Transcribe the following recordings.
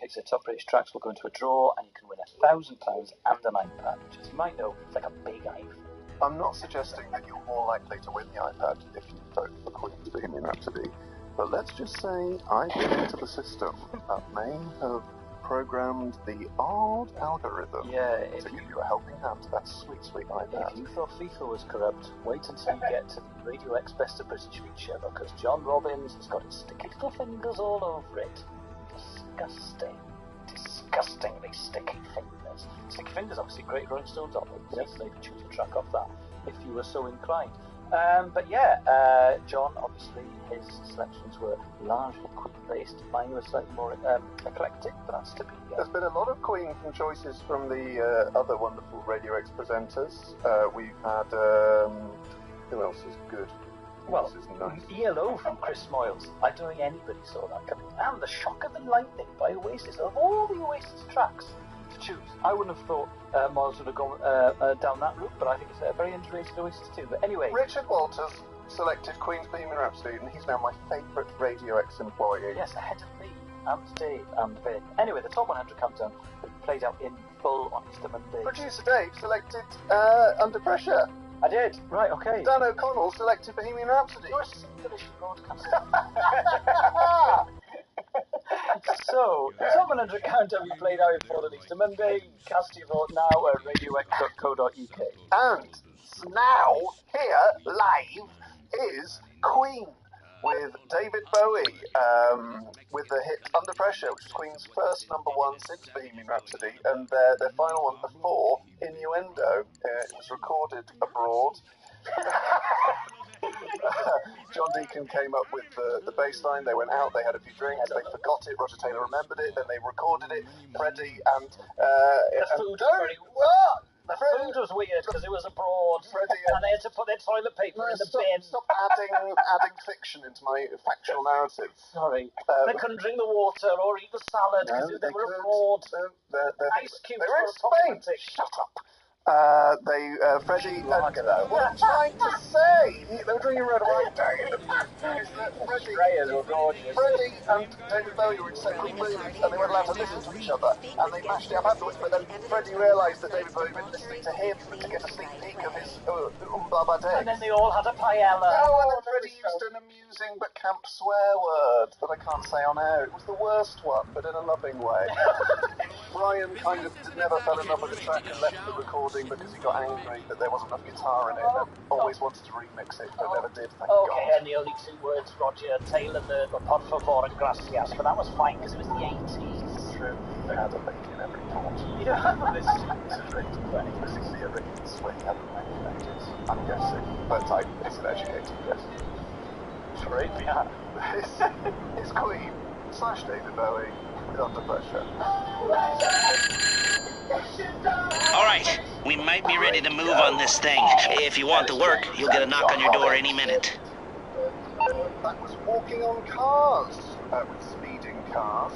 Takes the top rated tracks will go into a draw, and you can win £1,000 and an iPad, which, as you might know, is like a big iPhone. I'm not suggesting that you're more likely to win the iPad if you vote for Queen's Bohemian Rhapsody, but let's just say I've been into the system that may have programmed the odd algorithm to give you a helping hand to that sweet, sweet iPad. If you thought FIFA was corrupt, wait until you get to the Radio X Best of British feature, because John Robbins has got his sticky little fingers all over it. Disgusting. Disgustingly sticky fingers. Sticky Fingers, obviously, great Rolling Stones album. Yes, they could choose a track off that if you were so inclined. But yeah, John, obviously, his selections were largely Queen-based. Mine were slightly more eclectic, but that's to be... There's been a lot of Queen choices from the other wonderful Radio X presenters. We've had... who else is good? Well, ELO from Chris Moyles. I don't think anybody saw that coming. And The Shock of the Lightning by Oasis. Of all the Oasis tracks to choose, I wouldn't have thought Moyles would have gone down that route, but I think it's a very underrated Oasis too. But anyway... Richard Walters selected Queen's Bohemian Rhapsody, and he's now my favourite Radio X employee. Yes, ahead of me, and Dave, and Vin. Anyway, the top 100 countdown played out in full on Easter Monday. Producer Dave selected Under Pressure. I did. Right, okay. Dan O'Connell selected Bohemian Rhapsody. You're a English broadcaster. So, the top 100 countdown we played out in full on Easter Monday. Cast your vote now at radiox.co.uk. And now, here, live, is Queen with David Bowie, with the hit Under Pressure, which is Queen's first #1 since Bohemian Rhapsody, and their final one before, Innuendo. It was recorded abroad. John Deacon came up with the bass line. They went out, they had a few drinks, they forgot it, Roger Taylor remembered it, then they recorded it. Freddie and... the food was very... What? The food was weird because it was abroad, and they had to put their toilet paper in the bin. Stop adding fiction into my factual narrative. Sorry. They couldn't drink the water or eat the salad because they were abroad. Ice cubes were in Spain. Shut up. Freddie, what I'm trying to say, they were drinking red wine day in the is that Freddie and David Bowie were in separate rooms, and they weren't allowed to listen to each other, and they mashed it up afterwards, but then Freddie realised that David Bowie had been listening to him to get a sneak peek of his Baba Day. And then they all had a paella. Oh, and then Freddie used an amusing but camp swear word that I can't say on air. It was the worst one, but in a loving way. Brian kind of never fell in love with the track and left the recording because he got angry that there wasn't enough guitar in it and always wanted to remix it, but never did, thank God. And the only two words Roger Taylor heard were por favor and gracias, but that was fine because it was the 80s. True, they had a lady in every port. You don't have a list to rate for any particularly a Ricky Swing hadn't manufactured, I'm guessing, but it's an educated guess. Great, yeah. It's Queen / David Bowie with Under Pressure. Alright, we might be ready to move on this thing. If you want to work, you'll get a knock on your door any minute. That was Walking on Cars, with speeding cars.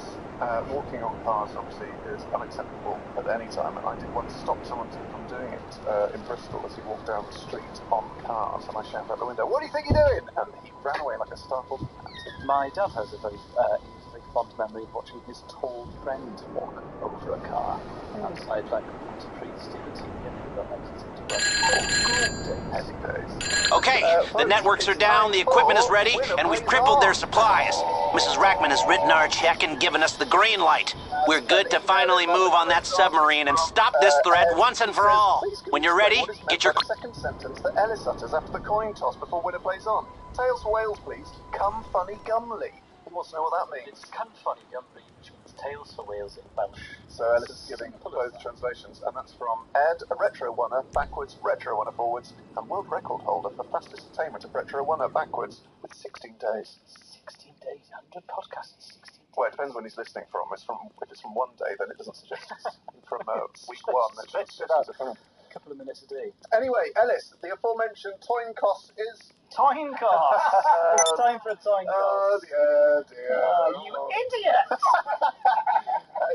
Walking on cars, obviously, is unacceptable at any time, and I did want to stop someone from doing it in Bristol as he walked down the street on cars, and I shouted out the window, "What do you think you're doing?" And he ran away like a startled cat. My dad has a very fond memory of watching his tall friend walk over a car outside, like, to pre-Stephen TV, and that makes it Okay, the networks are down, the equipment is ready, and we've crippled their supplies. Mrs. Rackman has written our check and given us the green light. We're good to finally move on that submarine and stop this threat once and for all. When you're ready, get your... Second sentence that Ellis utters after the coin toss before winner plays on. Tails for Wales, please. Come funny gumly. He wants to know what that means. It's come funny gumly, which means tails for Wales in Welsh. So Ellis is giving both translations, and that's from Ed, a retro runner backwards, retro runner forwards, and world record holder for fastest attainment of retro runner backwards with 16 days. 16 days, 100 podcasts in 16 days. Well, it depends when he's listening from. If it's from one day, then it doesn't suggest it's from week one. It suggests it's a couple of minutes a day. Anyway, Ellis, the aforementioned toin cost is... Toin cost! It's time for a toin cost. Oh, dear. Oh, you idiot!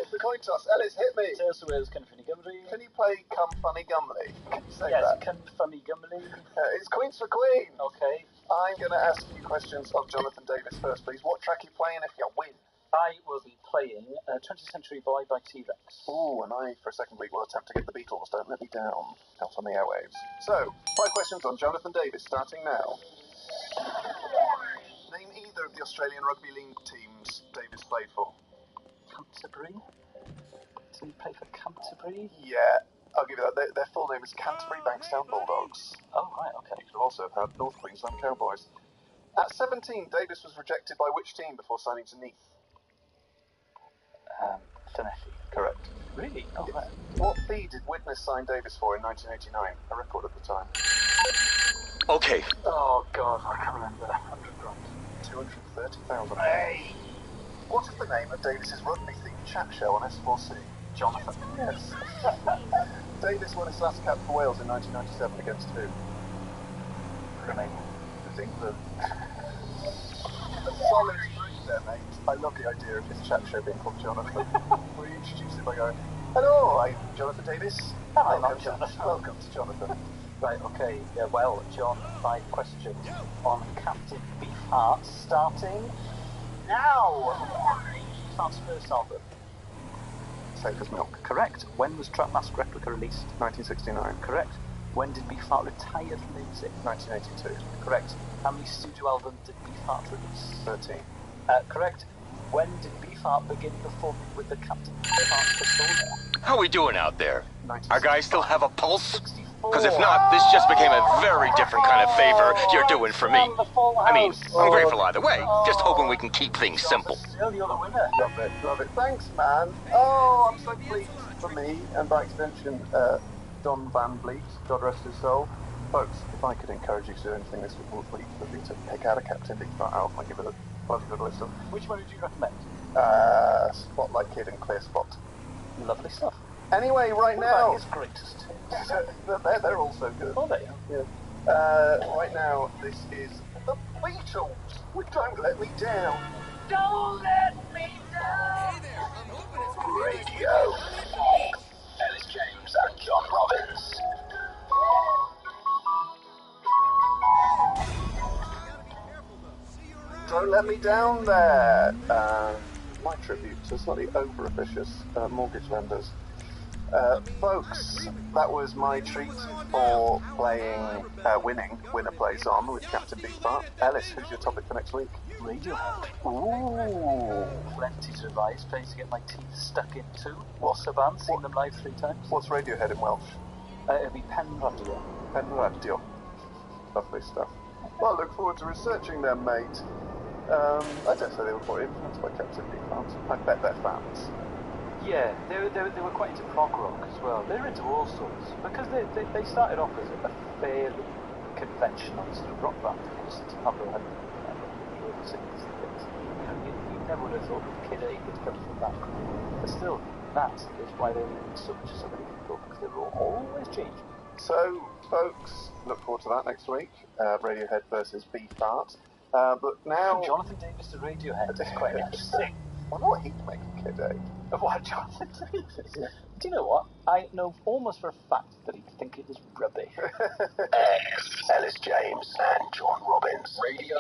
It's the coin toss. Ellis, hit me. Tails for Wales, Come Funny Gumly. Can you play Come Funny Gumly? Can you say yes, that? Come Funny Gumly. It's Queens for Queen. Okay. I'm going to ask you questions of Jonathan Davis first, please. What track are you playing if you win? I will be playing 20th Century Boy by T-Rex. Ooh, and I, for a second week, will attempt to get the Beatles. Don't let me down. Out on the airwaves. So, 5 questions on Jonathan Davis, starting now. Name either of the Australian rugby league teams Davis played for. Canterbury? Did he play for Canterbury? Yeah, I'll give you that. Their full name is Canterbury Bankstown Bulldogs. Oh, right, okay. You could have also have had North Queensland Cowboys. At 17, Davis was rejected by which team before signing to Neath? Finetti. Correct. Really? Oh, right. What fee did Witness sign Davis for in 1989? A record at the time. Okay. Oh, God, I can't remember. 100 grand. 230,000. Hey! What is the name of Davis's rugby-themed chat show on S4C? Jonathan. Yes. Davis won his last cap for Wales in 1997 against who? Romania. With England. A solid three there, mate. I love the idea of his chat show being called Jonathan. We introduce it by going, hello, I'm Jonathan Davis. Hello, Welcome Jonathan. Welcome to Jonathan. Right, okay. Yeah, well, John, 5 questions on Captain Beefheart, starting now. Beefheart's first album. Safe as milk. Correct. When was Trap Mask Replica released? 1969. Correct. When did Beefheart retire from music? 1982. Correct. How many studio albums did Beefheart release? 13. Correct. When did Beefheart begin performing with the Captain Beefheart persona? How we doing out there? Our guys still have a pulse? 64. Because if not, this just became a very different kind of favor you're doing for me. I mean, I'm grateful either way, just hoping we can keep things simple. Still, you're the winner. Love it, love it. Thanks, man. Oh, I'm so pleased for me, and by extension, Don Van Vliet, God rest his soul. Folks, if I could encourage you to do anything this week, would be to pick out a Captain Beefheart album and give it a bloody good listen. Which one would you recommend? Spotlight Kid and Clear Spot. Lovely stuff. Anyway, right What now... about his greatest hits? they're also good. Oh, they are. Yeah. Right now, this is the Beatles with Don't Let Me Down. Don't let me down. Hey there, I'm hoping it's going to be Radio. Ellis James and John Robbins. Don't Let Me Down there. My tribute to slightly over-officious mortgage lenders. Folks, that was my treat for playing, winning Winner Plays On with Captain Beefheart. Ellis, who's your topic for next week? Radiohead. Ooh. Plenty to revise, plenty to get my teeth stuck into. What's the band? Seen them live 3 times. What's Radiohead in Welsh? It'll be Pen Radio. Pen Radio. Lovely stuff. Well, I look forward to researching them, mate. I dare say they were quite influenced by Captain Beefheart. I bet they're fans. Yeah, they were quite into prog rock as well. They're into all sorts because they started off as a fairly conventional sort of rock band. They listened to Pablo and the singers and things. You never would have thought that Kid A would come from that group. But still, that is why they mean so much to so many people because they were always changing. So, folks, look forward to that next week. Radiohead versus Beefheart. But now... Jonathan Davis to Radiohead is quite interesting. I wonder what he'd make of Kid A. What, Jonathan Davis? Do you know what? I know almost for a fact that he'd think it was rubbish. Ellis James and John Robbins. Radio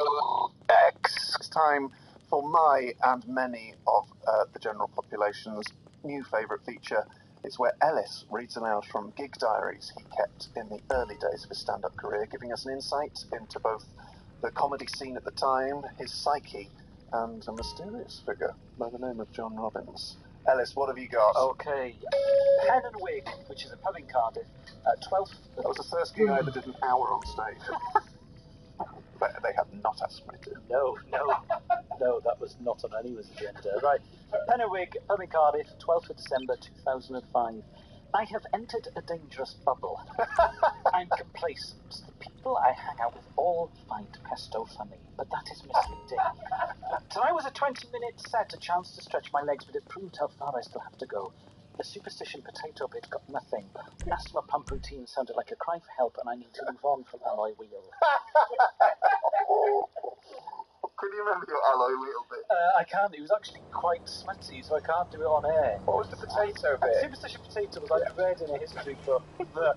X. It's time for my and many of the general population's new favourite feature. It's where Ellis reads aloud from gig diaries he kept in the early days of his stand-up career, giving us an insight into both the comedy scene at the time, his psyche, and a mysterious figure by the name of John Robbins. Ellis, what have you got? Okay. Pen and Wig, which is a pub in Cardiff, 12th... That was the first gig I ever did an hour on stage. But they had not asked me to. No, that was not on anyone's agenda. Right. Pen and Wig, pub in Cardiff, 12th of December 2005. I have entered a dangerous bubble. I'm complacent. The people I hang out with all find pesto funny, but that is misleading. Tonight was a 20-minute set, a chance to stretch my legs, but it proved how far I still have to go. The superstition potato bit got nothing. The asthma pump routine sounded like a cry for help, and I need to move on from alloy wheel. Can you remember your alloy wheel bit? I can't. It was actually quite smutty, so I can't do it on air. What was the potato bit? Superstitious potato was I read in a history book that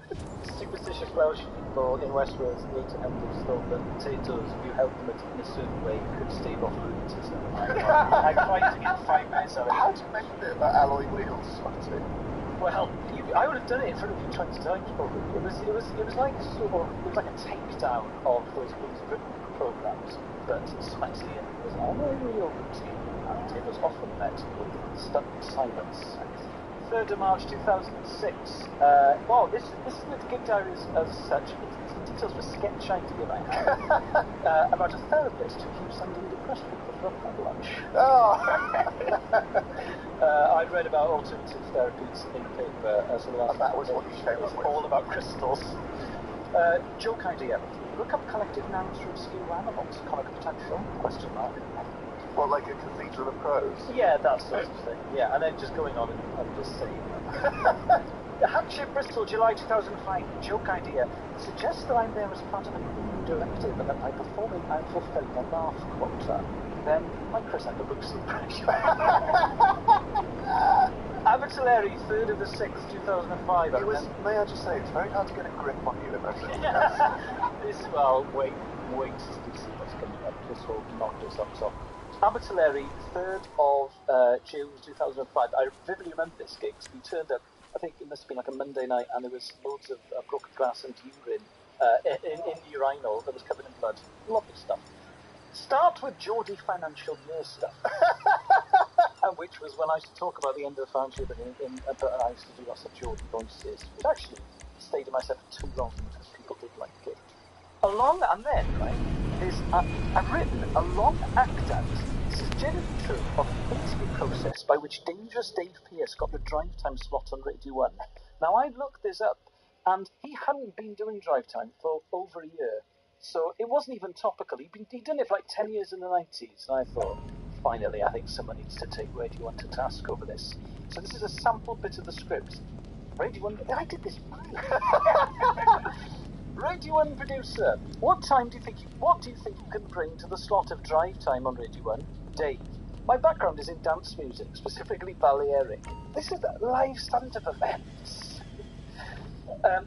superstitious Welsh people in West Wales in the 1800s thought that potatoes, if you held them in a certain way, could stave off rheumatism. I tried to get 5 minutes of it. How do you make a bit about alloy wheels, smutty? Well, I would have done it in front of you 20 times probably. It was like a takedown of those written programs, but smutty, and it was on a real routine, and it was often met with stunned silence. 3rd of March 2006. Well, this isn't the gig diaries as such. It's the details of a sketch idea I had about a therapist who keeps sending depressed people for a pub lunch. Oh! I'd read about alternative therapies in the paper as the last. And that was what you came up with. All about crystals. Joke idea. Look up collective nouns for obscure animals. Comic potential? Question mark. What, like a cathedral of crows? Yeah, that sort of thing. Yeah, and then just going on and just saying that. Hampshire, Bristol, July 2005. Joke idea. Suggests that I'm there as part of a new directive and that by performing I'm fulfilling a laugh quota. Then, like Chris Underwood's impression. Abertillery, 3rd of the 6th, 2005. It was, may I just say, it's very hard to get a grip on you, Imagine. Well, wait to see what's coming up. This will knock us up top. Abertillery, 3rd of June 2005. I vividly remember this gig because we turned up, I think it must have been like a Monday night, and there was loads of broken glass and urine in the urinal that was covered in blood. Lovely stuff. Start with Geordie financial year stuff. Which was when I used to talk about the end of the financial year, but I used to do lots of Geordie voices, which actually stayed in myself for too long because people did like it. And then, right, I've written a long act out. This is genuinely true of the interview process by which Dangerous Dave Pearce got the drive time slot on Radio 1. Now, I looked this up, and he hadn't been doing drive time for over a year. So it wasn't even topical. He'd done it for like 10 years in the 90s, and I thought, finally, I think someone needs to take Radio 1 to task over this. So this is a sample bit of the script. Radio 1, I did this. Radio 1 producer, what do you think you can bring to the slot of drive time on Radio 1? Dave, my background is in dance music, specifically Balearic. This is a live stand-up events.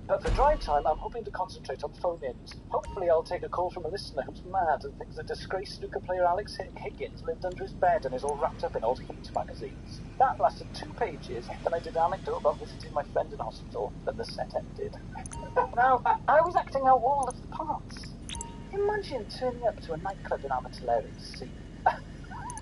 But for drive time, I'm hoping to concentrate on phone-ins. Hopefully I'll take a call from a listener who's mad and thinks that disgraced snooker player Alex Higgins lived under his bed and is all wrapped up in old Heat magazines. That lasted 2 pages, then I did an anecdote about visiting my friend in hospital, then the set ended. Now, I was acting out all of the parts. Imagine turning up to a nightclub in Abertillery to see...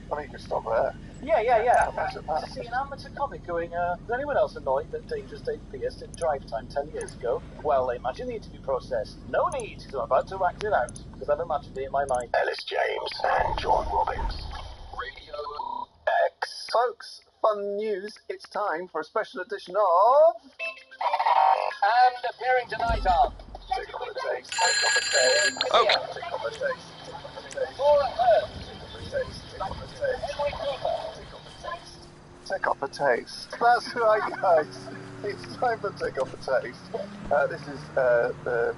I mean, you can stop there. Yeah. To see an amateur comic going, is anyone else annoyed that Dangerous Dave Pearce did drive time 10 years ago? Well, imagine the interview process. No need, because I'm about to act it out, because I've imagined it in my mind. Ellis James and John Robbins. Radio X. Folks, fun news. It's time for a special edition of... And appearing tonight on... Take off a taste. Okay. Take off a taste. For a Heard. Take off a taste. That's right, guys. It's time for Take Off a Taste. This is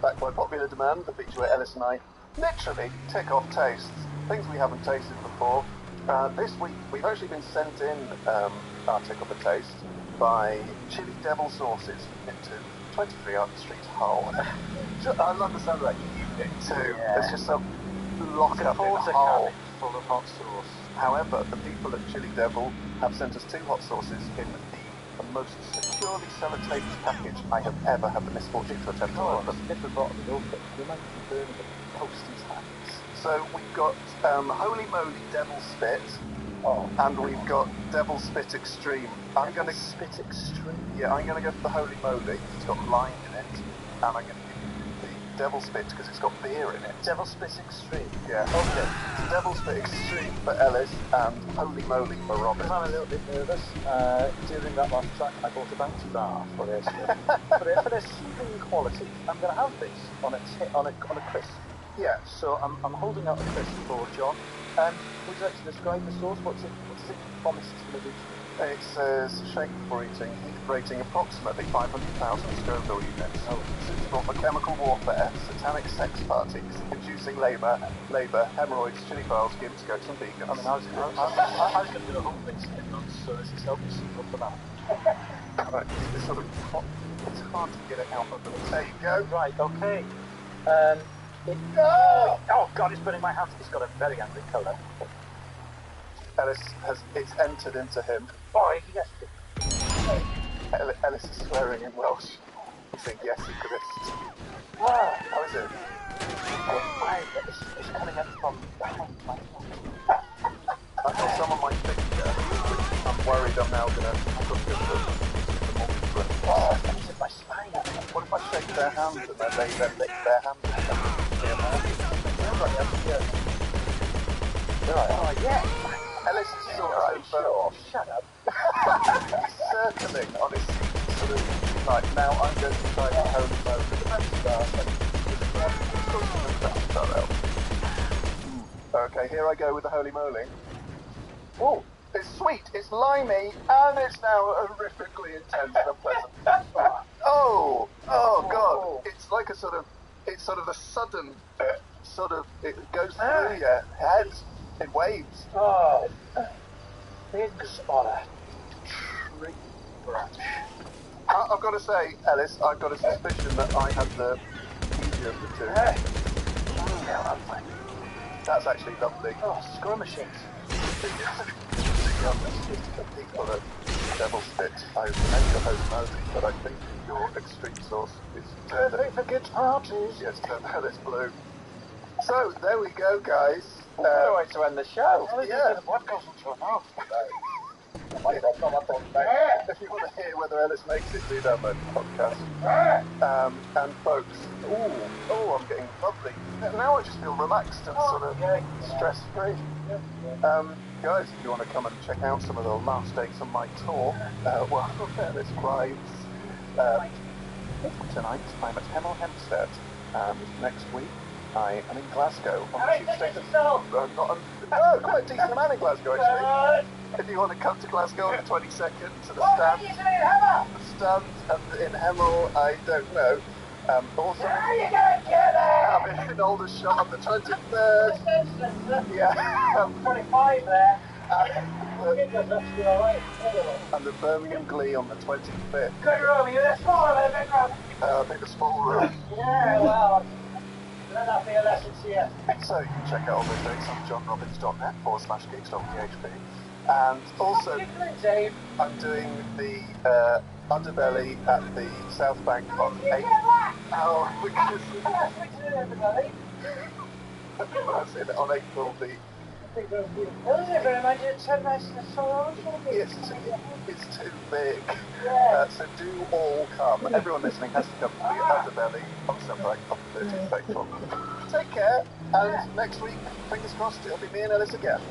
backed by popular demand, the feature where Ellis and I literally tick off tastes, things we haven't tasted before. This week we've actually been sent in our Tick Off a Taste by Chili Devil Sauces into 23 Arden Street, Hull. I love the sound of that unit too. Yeah. There's just some lock up in Hull. Full of hot sauce. However, the people at Chili Devil have sent us 2 hot sauces in the most securely sellotaped package I have ever had the misfortune to attempt to open. If the bottom is open, you might be burning the posties' hands. So we've got Holy Moly Devil Spit, and we've got Devil Spit Extreme. I'm going to Spit Extreme. Yeah, I'm going to go for the Holy Moly. It's got lime in it, and I'm going to give you the Devil Spit because it's got beer in it. Devil Spit Extreme. Yeah. Okay. So Devil Spit Extreme for Ellis and Holy Moly for Robin. I'm a little bit nervous. During that last track, I bought a bounty bar for this. for their soothing quality, I'm going to have this on a crisp. Yeah. So I'm holding out a crisp for John. Would you like to describe the sauce? What's it promised to do? It says shake for eating, heat rating approximately 500,000 Scoville units. Suitable for chemical warfare, satanic sex parties, inducing labour, hemorrhoids, chili files, gimps, goats and vegans. I mean, I was going to do a whole thing on, so this is helping super for that. Right, it's sort of hot. It's hard to get it out of them. There you go. Right, okay. Oh God, it's burning my hands. It's got a very angry colour. It's entered into him. Boy, yes. Ellis is swearing in Welsh. He's saying yes, Eucharist. How is it? It's coming up from behind my I got some on my finger. I'm worried I'm now going to it's in my spine. What if I shake their hands and then they lick their hands? Oh, yeah. Ellis is alright, but shut up. he's circling on his sort of like, now I'm going to try the holy mode with the Okay, here I go with the holy moly. Oh, it's sweet, it's limey, and it's now horrifically intense and unpleasant. Oh God, it's like it's sort of a sudden, it goes through your head in waves. Oh, pigs on a tree branch. I've got to say, Ellis, I've got a suspicion that I had the easier of the two. That's actually lovely. Oh, skirmishing. For the devil's bit, I meant your host Mosey, but I think your extreme source is perfect for kids' parties. Yes, Ellis Blue. So, there we go, guys. What way to end the show? Yeah. The podcast until now. If you want to hear whether Ellis makes it, do download the podcast. And folks, I'm getting lovely. Now I just feel relaxed and sort of stress-free. Guys, if you want to come and check out some of the last dates on my tour, Ellis rides. Tonight I'm at Hemel and next week I am in Glasgow on Tuesday. Quite a decent amount in Glasgow actually. If you want to come to Glasgow on the 22nd to the stand in Hemel, I don't know. Also, I'm in Aldershot on the 23rd. Yeah. 25 there. And the Birmingham Glee on the 25th. Good room, you the small or the big room? I think the small room. Yeah, well, let that be a lesson to you. So you can check out all those dates on johnrobbins.net/gigs.php. And also, I'm doing the underbelly at the South Bank on 8th. On April the... Yes, it's too big. So do all come. Everyone listening has to come to the underbelly on South Bank on 13th of April. Take care, and next week, fingers crossed, it'll be me and Ellis again.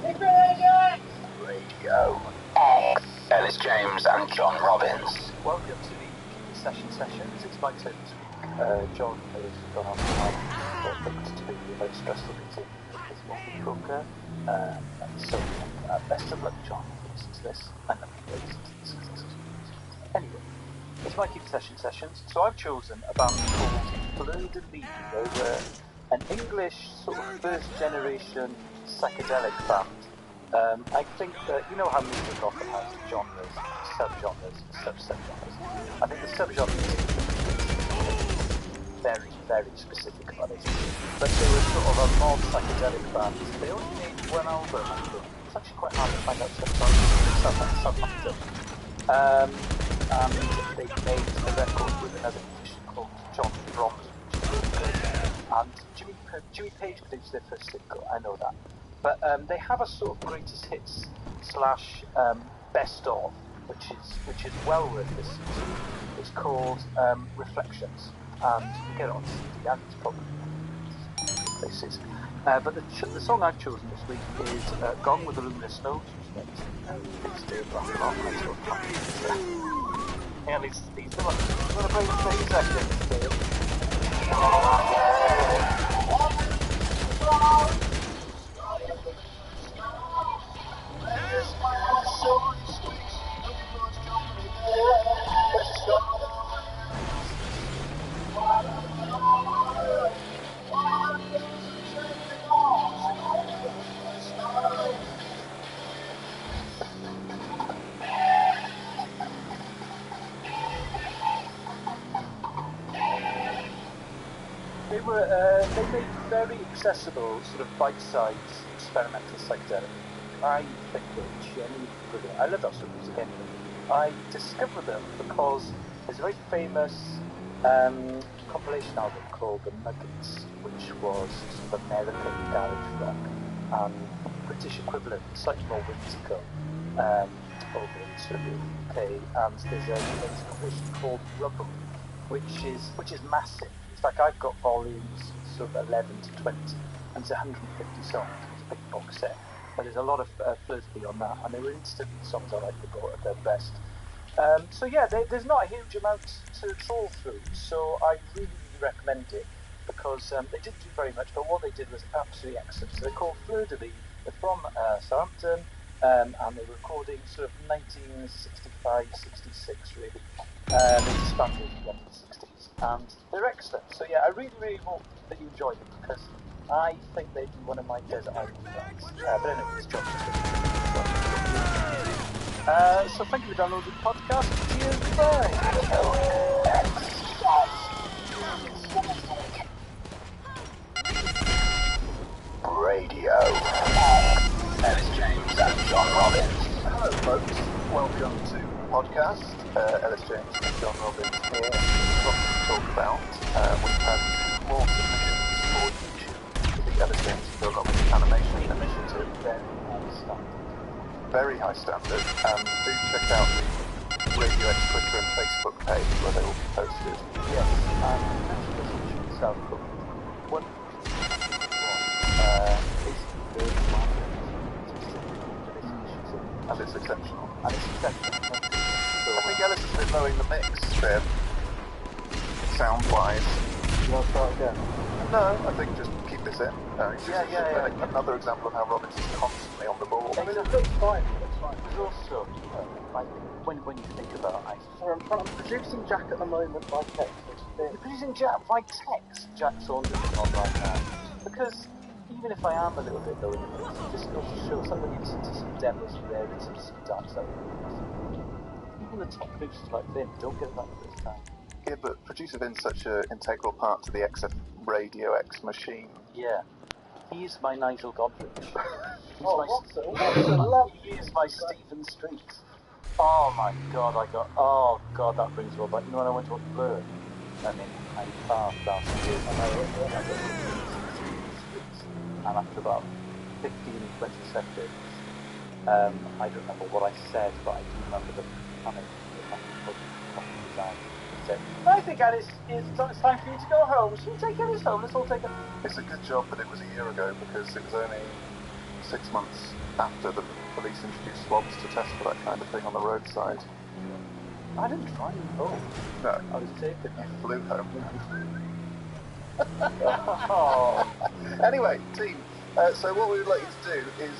Radio X. Ellis James and John Robbins. Welcome to the sessions. It's my turn this week. John has gone off tonight. Books to be a very stressful meeting with his mortgage broker. So, best of luck, John. Listen to this. And then listen to this. Anyway, it's my Keep Sessions. So I've chosen a band called Blue de Lee. They were an English sort of first generation psychedelic band. I think that, you know how music often has genres, sub-genres, sub-genres. I think the sub-genres is very, very specific about it. But they were sort of a mod psychedelic band. They only made one album, I think. It's actually quite hard to find out stuff about Southampton. And they made a record with another musician called John Bromley, which is really good. And Jimmy Page produced their first single, I know that. But they have a sort of greatest hits / best of, which is well worth listening to. It's called Reflections, and you can get it on CD and it's probably places. But the song I've chosen this week is Gone with the Luminous Nose, which is Dave Blacklock. And he's the one who's got a very 30 seconds. they made very accessible, sort of bite-sized experimental psychedelic. I think they're genuinely brilliant. I love that sort of music anyway. I discovered them because there's a very famous compilation album called The Nuggets, which was sort of American garage rock, and British equivalent, slightly more whimsical, over in sort of the UK. And there's a compilation called Rubble, which is massive. In fact, I've got volumes sort of 11 to 20, and it's 150 songs. It's a big box set. But there's a lot of fluidity on that, and they were instant songs I like at their best. So yeah, there's not a huge amount to trawl through, so I really recommend it, because they didn't do very much, but what they did was absolutely excellent. So they're called Fleur-de-Lis, they're from Southampton, and they were recording sort of 1965, 66 really. They expanded in the 60s, and they're excellent. So yeah, I really, really hope that you enjoy them, because I think they'd be one of my desert island bands. But anyway, it's John. So thank you for downloading the podcast. Cheers, goodbye. Radio. Ellis James and John Robbins. Hello, folks. Welcome to the podcast. Ellis James and John Robbins here. Lots to talk about. We've had more submissions for YouTube. The Ellis James and John Robbins animation initiative. Very high standard. Do check out the Radio X Twitter and Facebook page where they will be posted. Yes, and itself, but one And it's exceptional. and it's exceptional. I think Ellis has been blowing the mix there, sound-wise. You want to start again? No, I think just keep this in. Yeah. Another example of how Robbins is constantly on the ball. I mean, it looks fine. There's also, like, when you think about it, I'm producing Jack at the moment by text. You're producing Jack by text? Jack Saunders is on right now. Because even if I am a little bit low in the mix, it just goes to show somebody listen to some demos rarity, some dark stuff. Even the top producers like Vin don't get that this time. Yeah, but producer Vin's such an integral part to the XF Radio X machine. Yeah. He is my Nigel Godfrey. He is my Stephen Street. Oh my god, that brings me all back. You know when I went to watch Blur? I mean, I laughed last year, and after about 15, 20 seconds, I don't remember what I said, but I do remember the panic that happened design. I think Alice, it's time for you to go home. Should we take Alice home? Let's all take her. It's a good job that it was a year ago, because it was only 6 months after the police introduced swabs to test for that kind of thing on the roadside. I didn't try you home. No, I was taken. you flew home. Oh. Anyway, team, so what we would like you to do is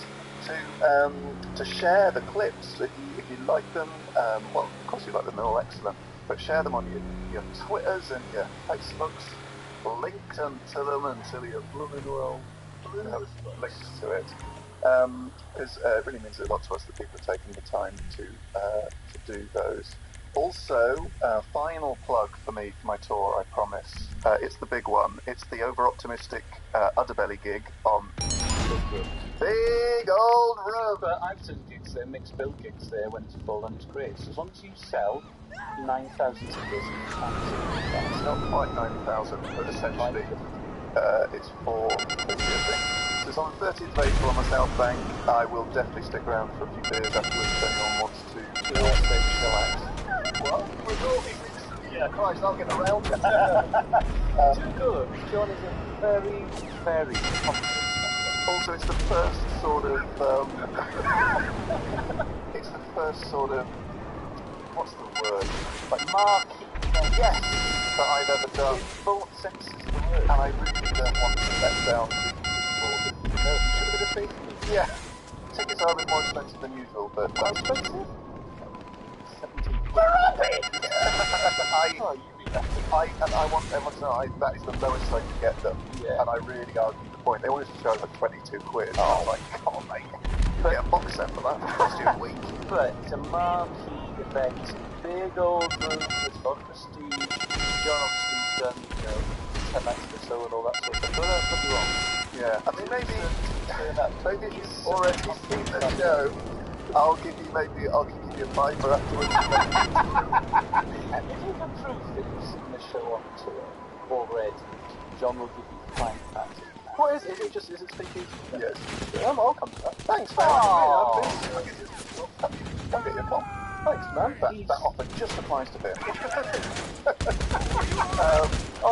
to share the clips. If you like them, well, of course you like them, they're all excellent, but share them on your Twitters and your Facebooks. Link them to them until you're blooming well links to it. Because it really means a lot to us that people are taking the time to do those. Also, final plug for me for my tour, I promise. It's the big one. It's the over-optimistic Udderbelly gig on Big Old Room. But I've seen gigs there, mixed bill gigs there when it's full and it's great. So as long as you sell 9,000 tickets, It's not quite 9,000, but essentially it's 450, I think. So it's on the 30th of April on the South Bank. I will definitely stick around for a few beers afterwards if anyone wants to chill out. What? We're talking. Yeah, Christ, I'll get around. Too good. John is a very, very confident. Also, it's the first sort of, what's the word? Like marquee, yes, that I've ever done. In both senses of the word. And I really don't want to let down people. No, you should have been a safety. Yeah. Tickets are a bit more expensive than usual, but... How expensive? 17. We're up it! I want everyone to know that is the lowest I can get them. Yeah. And I really argued the point. They wanted to charge like 22 quid. Oh, I was like, come on, mate. You get a box set for that. It'll cost you a week. But it's a marquee event. Big old room with a lot of prestige. John obvious's done, 10 nights of the show and all that sort of stuff. But that could be wrong. Yeah, I mean maybe if you've already seen the show, I'll give you a fiver afterwards. And if you can prove that you've seen the show on tour already, John will give you 5 pounds. What is it? Is it speaking? Yes. I'll come to that. Thanks, man. I'll get your pop. Thanks, man. That offer just applies to him.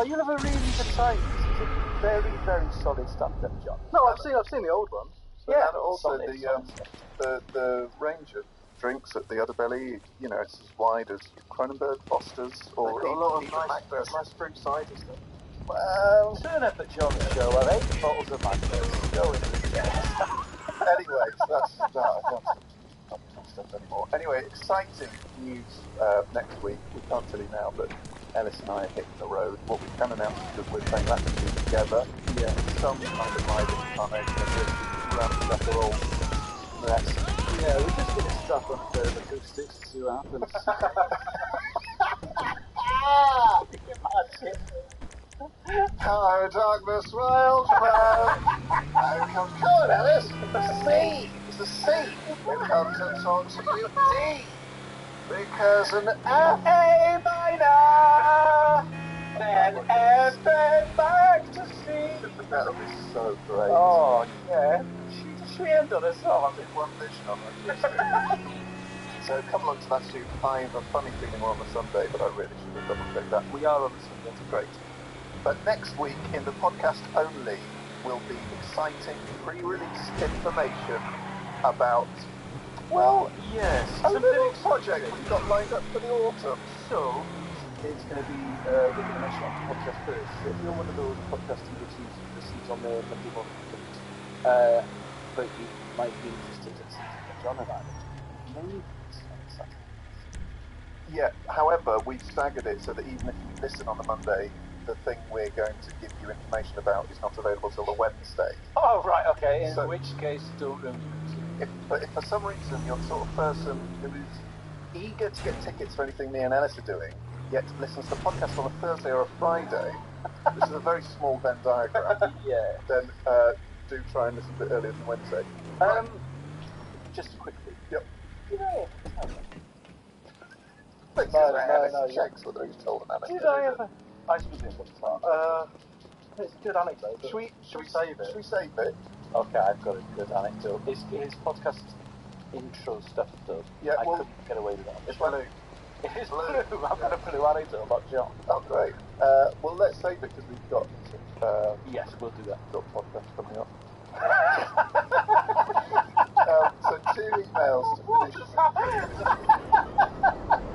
You'll have a really good time. It's a very, very solid stand-up, John. No, I've seen the old ones. So, Yeah, and also solid, the range of drinks at the Udderbelly, you know, it's as wide as Kronenberg, Foster's, or They've got a lot of even Macbeth. nice fruit ciders, though. Well, Turn up at John's show, have 8 bottles of Macbeth, go into the chest. anyways, that's I can't talk stuff anymore. Anyway, exciting news next week. We can't tell you now, but Ellis and I are hitting the road. What we can announce is that we're playing Latitude together. Yeah, some kind of live incarnation of this around the roll. Yeah, we're just going to stop on a pair of acoustics to see what happens. Hello, darkness, wild man. Here comes God, Alice. It's the sea. It's the sea. We've come to talk to you deep. Because an A minor, then F back to C. That'll be so great. Oh, yeah. She end on a song. It's one vision on it. So come along to Latitude 5. A funny feeling we're on the Sunday, but I really should have double-checked that. We are on the Sunday. That's great. But next week, in the podcast only, will be exciting pre-release information about, well, yes, a little project we've got lined up for the autumn. So, it's going to be, we're going to mention on the podcast first. So if you're one of those podcasting listeners on the Monday morning, but you might be interested in something John and I maybe it's on Saturday. Yeah, however, we've staggered it so that even if you listen on the Monday, the thing we're going to give you information about is not available till the Wednesday. Oh, right, okay. In So, which case, don't really But if for some reason you're the sort of person who is eager to get tickets for anything me and Ellis are doing, yet listens to the podcast on a Thursday or a Friday, which is a very small Venn diagram, yeah. then do try and listen a bit earlier than Wednesday. Just quickly. Yep. You know, No. Checks whether he's told an anecdote. did I ever? I suppose it's it's a good anecdote. Should we save it? Should we save it? Okay, I've got a good anecdote. His podcast intro stuff though. Yeah, I well, couldn't get away with that. It's blue. It is blue. I've got a blue anecdote about John. Oh, great. Well, let's save it because we've got Yes, we'll do that. got podcast coming up. So 2 emails to finish.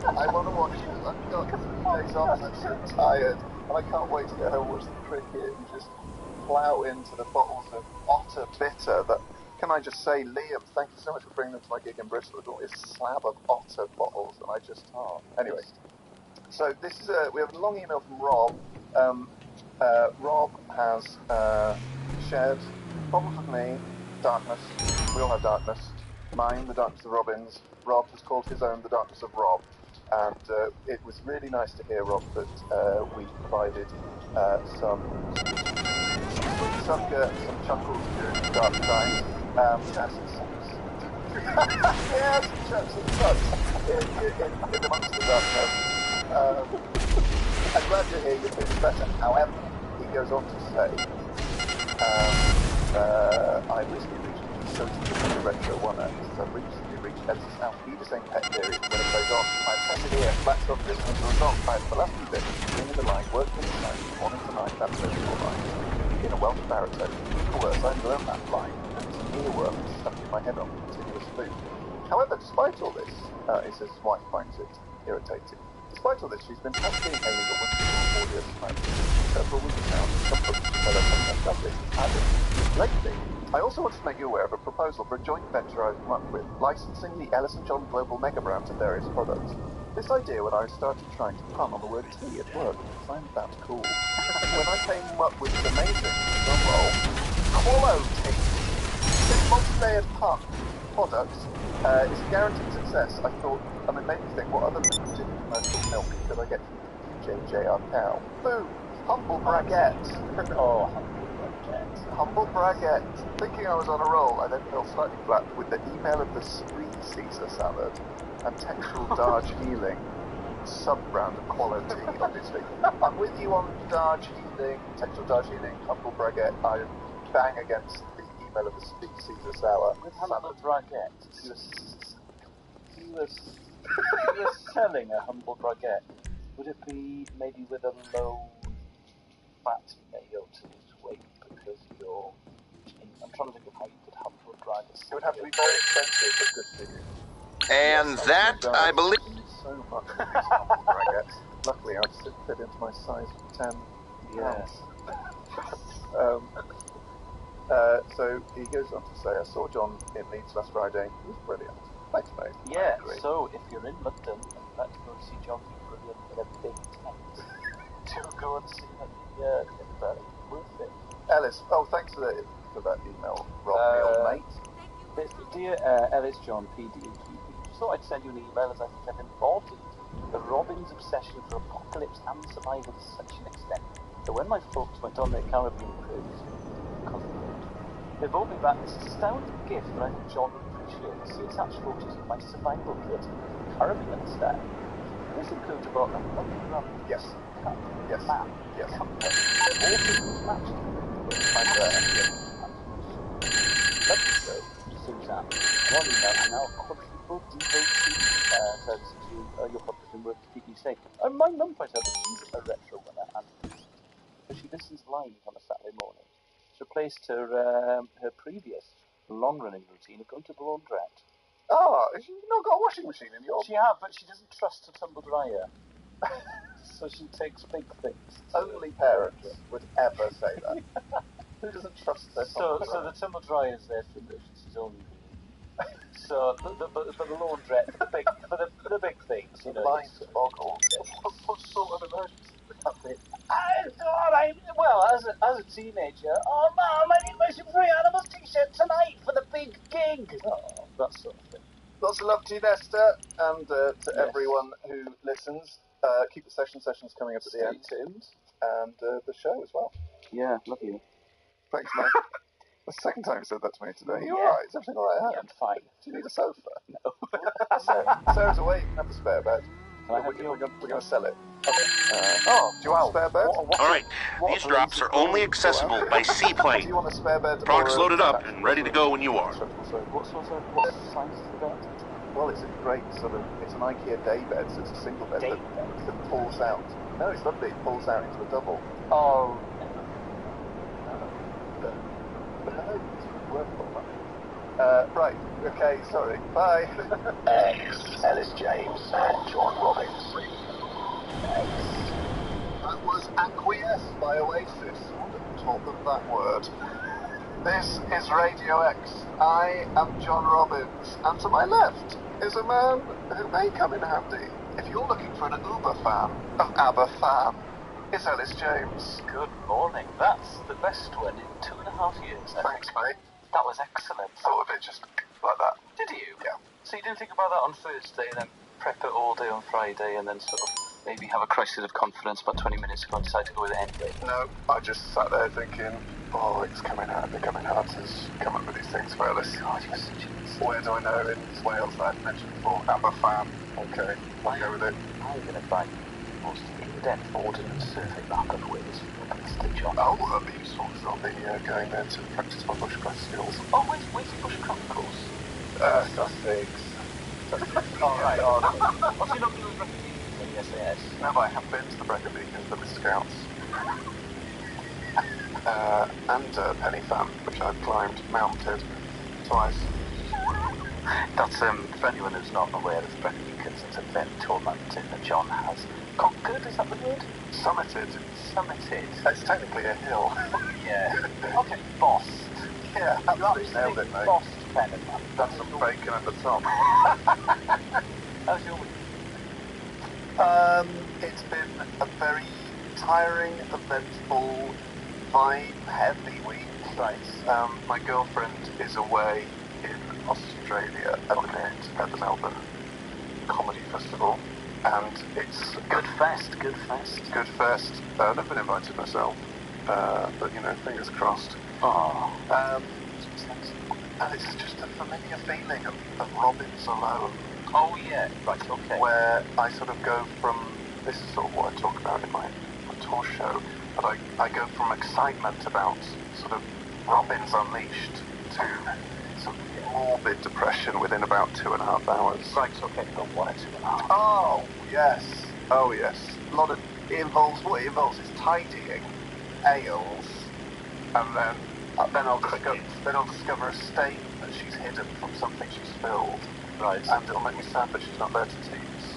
I want to watch it. I've got 3 days off and I'm so tired. And I can't wait to get home and watch the cricket and just plough into the bottles of Otter Bitter. That, can I just say, Liam, thank you so much for bringing them to my gig in Bristol. I got this slab of Otter bottles and I just can't. Anyway, so this is we have a long email from Rob. Rob has shared problems with me, darkness. We all have darkness. Mine, the darkness of Robin's. Rob has called his own the darkness of Rob. And it was really nice to hear, Rob, that we provided some sweet sucker, some chuckles during the dark times. Chats and sucks. Yes, chats and sucks in amongst the darkness. I'm glad to hear you're feeling better. However, he goes on to say, I recently reached the Retro One, and I've recently reached Edison's out-feeding pet period when it goes on. I'm tested here, flat on this, and as a result, I have for the last few days been in the line, working in the night, morning to night, that's social line, in a Welsh baritone. Even worse, I learned that line, and it's an earworm stuck in my head on continuous loop. However, despite all this, he says his wife finds it irritating. Despite all this, she's been happily inhaling the winter audio tonight several weeks now. Some folks tell her something like this is added. Lately, I also want to make you aware of a proposal for a joint venture I've come up with, licensing the Ellis & John Global Mega Brand to various products. This idea when I started trying to pun on the word tea at work, I find that cool. When I came up with this amazing, drum roll, Quallo Tea. This multi-layered pun product is a guaranteed success. I thought, it made me think, what other lucrative commercial milk could I get from UJJR cow? Boom! Humble Braguette. Oh, Humble Braguette. Humble Braguette. Thinking I was on a roll, I then fell slightly flat with the email of the spree Caesar salad and textual Darge healing. Sub-brand of quality, obviously. I'm with you on Darge healing, textual Darge healing, Humble Braguette. I bang against the email of the spree Caesar salad. With Humble Braguette, you were selling a Humble Braguette. Would it be maybe with a low fat mayo to lose weight because you're... I'm trying to think of how you could Humble Brag. It would have to be very expensive, but good for you. And Yes, that, I believe... So much for these Humble Braguettes. Luckily, I've fit into my size 10 pounds. So he goes on to say, I saw John in Leeds last Friday. He was brilliant. Thanks, mate. Yeah, so if you're in London and you'd like to go and see John, he's brilliant in a big tent. To go and see him at the Kim-Pedersen. Worth it. Ellis, thanks for that email, Rob, mate. Dear Ellis John PDQ, just thought I'd send you an email as I think I've embodied the Robin's obsession for apocalypse and survival to such an extent that when my folks went on their Caribbean cruise, they brought me back this astounding gift that I think John would appreciate. See attached photos of my survival kit, Caribbean style. This includes about a multi-rum Yes. cup, Yes. map, Yes. compass, all matched Lovely show, Suzanne. One email, and now a quadruple devotee service to your podcast and work to keep you safe. And my mum points out that she's a retro winner, and because she listens live on a Saturday morning, she replaced her previous long-running routine of going to the laundrette. Oh, you've not got a washing machine in your... She has, but she doesn't trust a tumble dryer. So she takes big things. Only parents would ever say that. Who doesn't trust their tumble dryer? So the tumble dryer is there for emergencies only. So the laundrette for the big things, you know. Lines boggle. What sort of emergency would that be? As a teenager, oh Mum, I need my Free Animals t-shirt tonight for the big gig. Oh, that sort of thing. Lots of love to you, Nesta, and to everyone who listens. Keep the sessions coming up at the end. Stay tuned. And the show as well. Yeah, love you. Thanks, mate. The second time you said that to me today. You Yeah. alright? Is everything alright? Yeah, I'm fine. Do you need a sofa? No. Sarah's away. You can have the spare bed. Can I have We're going to sell it. Okay. Do you want a spare bed? All right, these drops are only accessible by Do seaplane. you want a spare bed? Products loaded up and ready to go when you are. What size is the bed? Well, it's a great it's an IKEA day bed, so it's a single bed that pulls out. No, it's lovely. It pulls out into a double. Oh. But no, it's worth all that. Right, okay, sorry. Bye. X, Ellis James, and John Robbins. That was Acquiesce by Oasis. Wouldn't talk of that word. This is Radio X. I am John Robbins, and to my left is a man who may come in handy if you're looking for an Uber fan of ABBA fan. It's Ellis James. Good morning. That's the best one in 2.5 years. Thanks, mate. That was excellent. Thought of it just like that. Did you? Yeah. So you didn't think about that on Thursday, and then prep it all day on Friday, and then sort of maybe have a crisis of confidence about 20 minutes ago and decide to go with it anyway? No, I just sat there thinking, it's coming hard. They're coming hard to come up with these things for Ellis. God, you're such a... Where do I know in Wales that I mentioned before? ABBA fan. Okay, I'll go with it. I'm going to buy the most in-depth ordnance survey map of Wales for the beastly job. Oh, that'll be useful because I'll be going there to practice my bushcraft skills. Oh, where's the bushcraft course? Sussex. Oh, right. What's he not doing with the SAS? No, but I have been to the Brecon Beacons for the Scouts. And Penny Fan, which I've climbed, mounted twice. That's, for anyone who's not aware of Brecon Beacons, it's a very tall mountain that John has conquered, is that the word? Summited. It's technically a hill. Yeah. Okay, bossed. Yeah, absolutely nailed it, mate. Bossed Penny Man. That's some bacon at the top. How's your week? It's been a very tiring, eventful, vibe-heavy week. Right. My girlfriend is away in Australia at the minute at the Melbourne Comedy Festival. and it's Good fest, good fest. good fest. Never been invited myself, but you know, fingers crossed. Oh. And it's just a familiar feeling of Robins alone, Oh yeah, right, okay. where I sort of go from, this is sort of what I talk about in my tour show, but I go from excitement about sort of Robins Unleashed to sort of morbid depression within about 2.5 hours. Right, okay, oh, 1 or 2.5. Oh yes. A lot of it involves is tidying ales, and then I'll discover a stain that she's hidden from something she's spilled. Right. And it'll make me sad that she's not there to tease.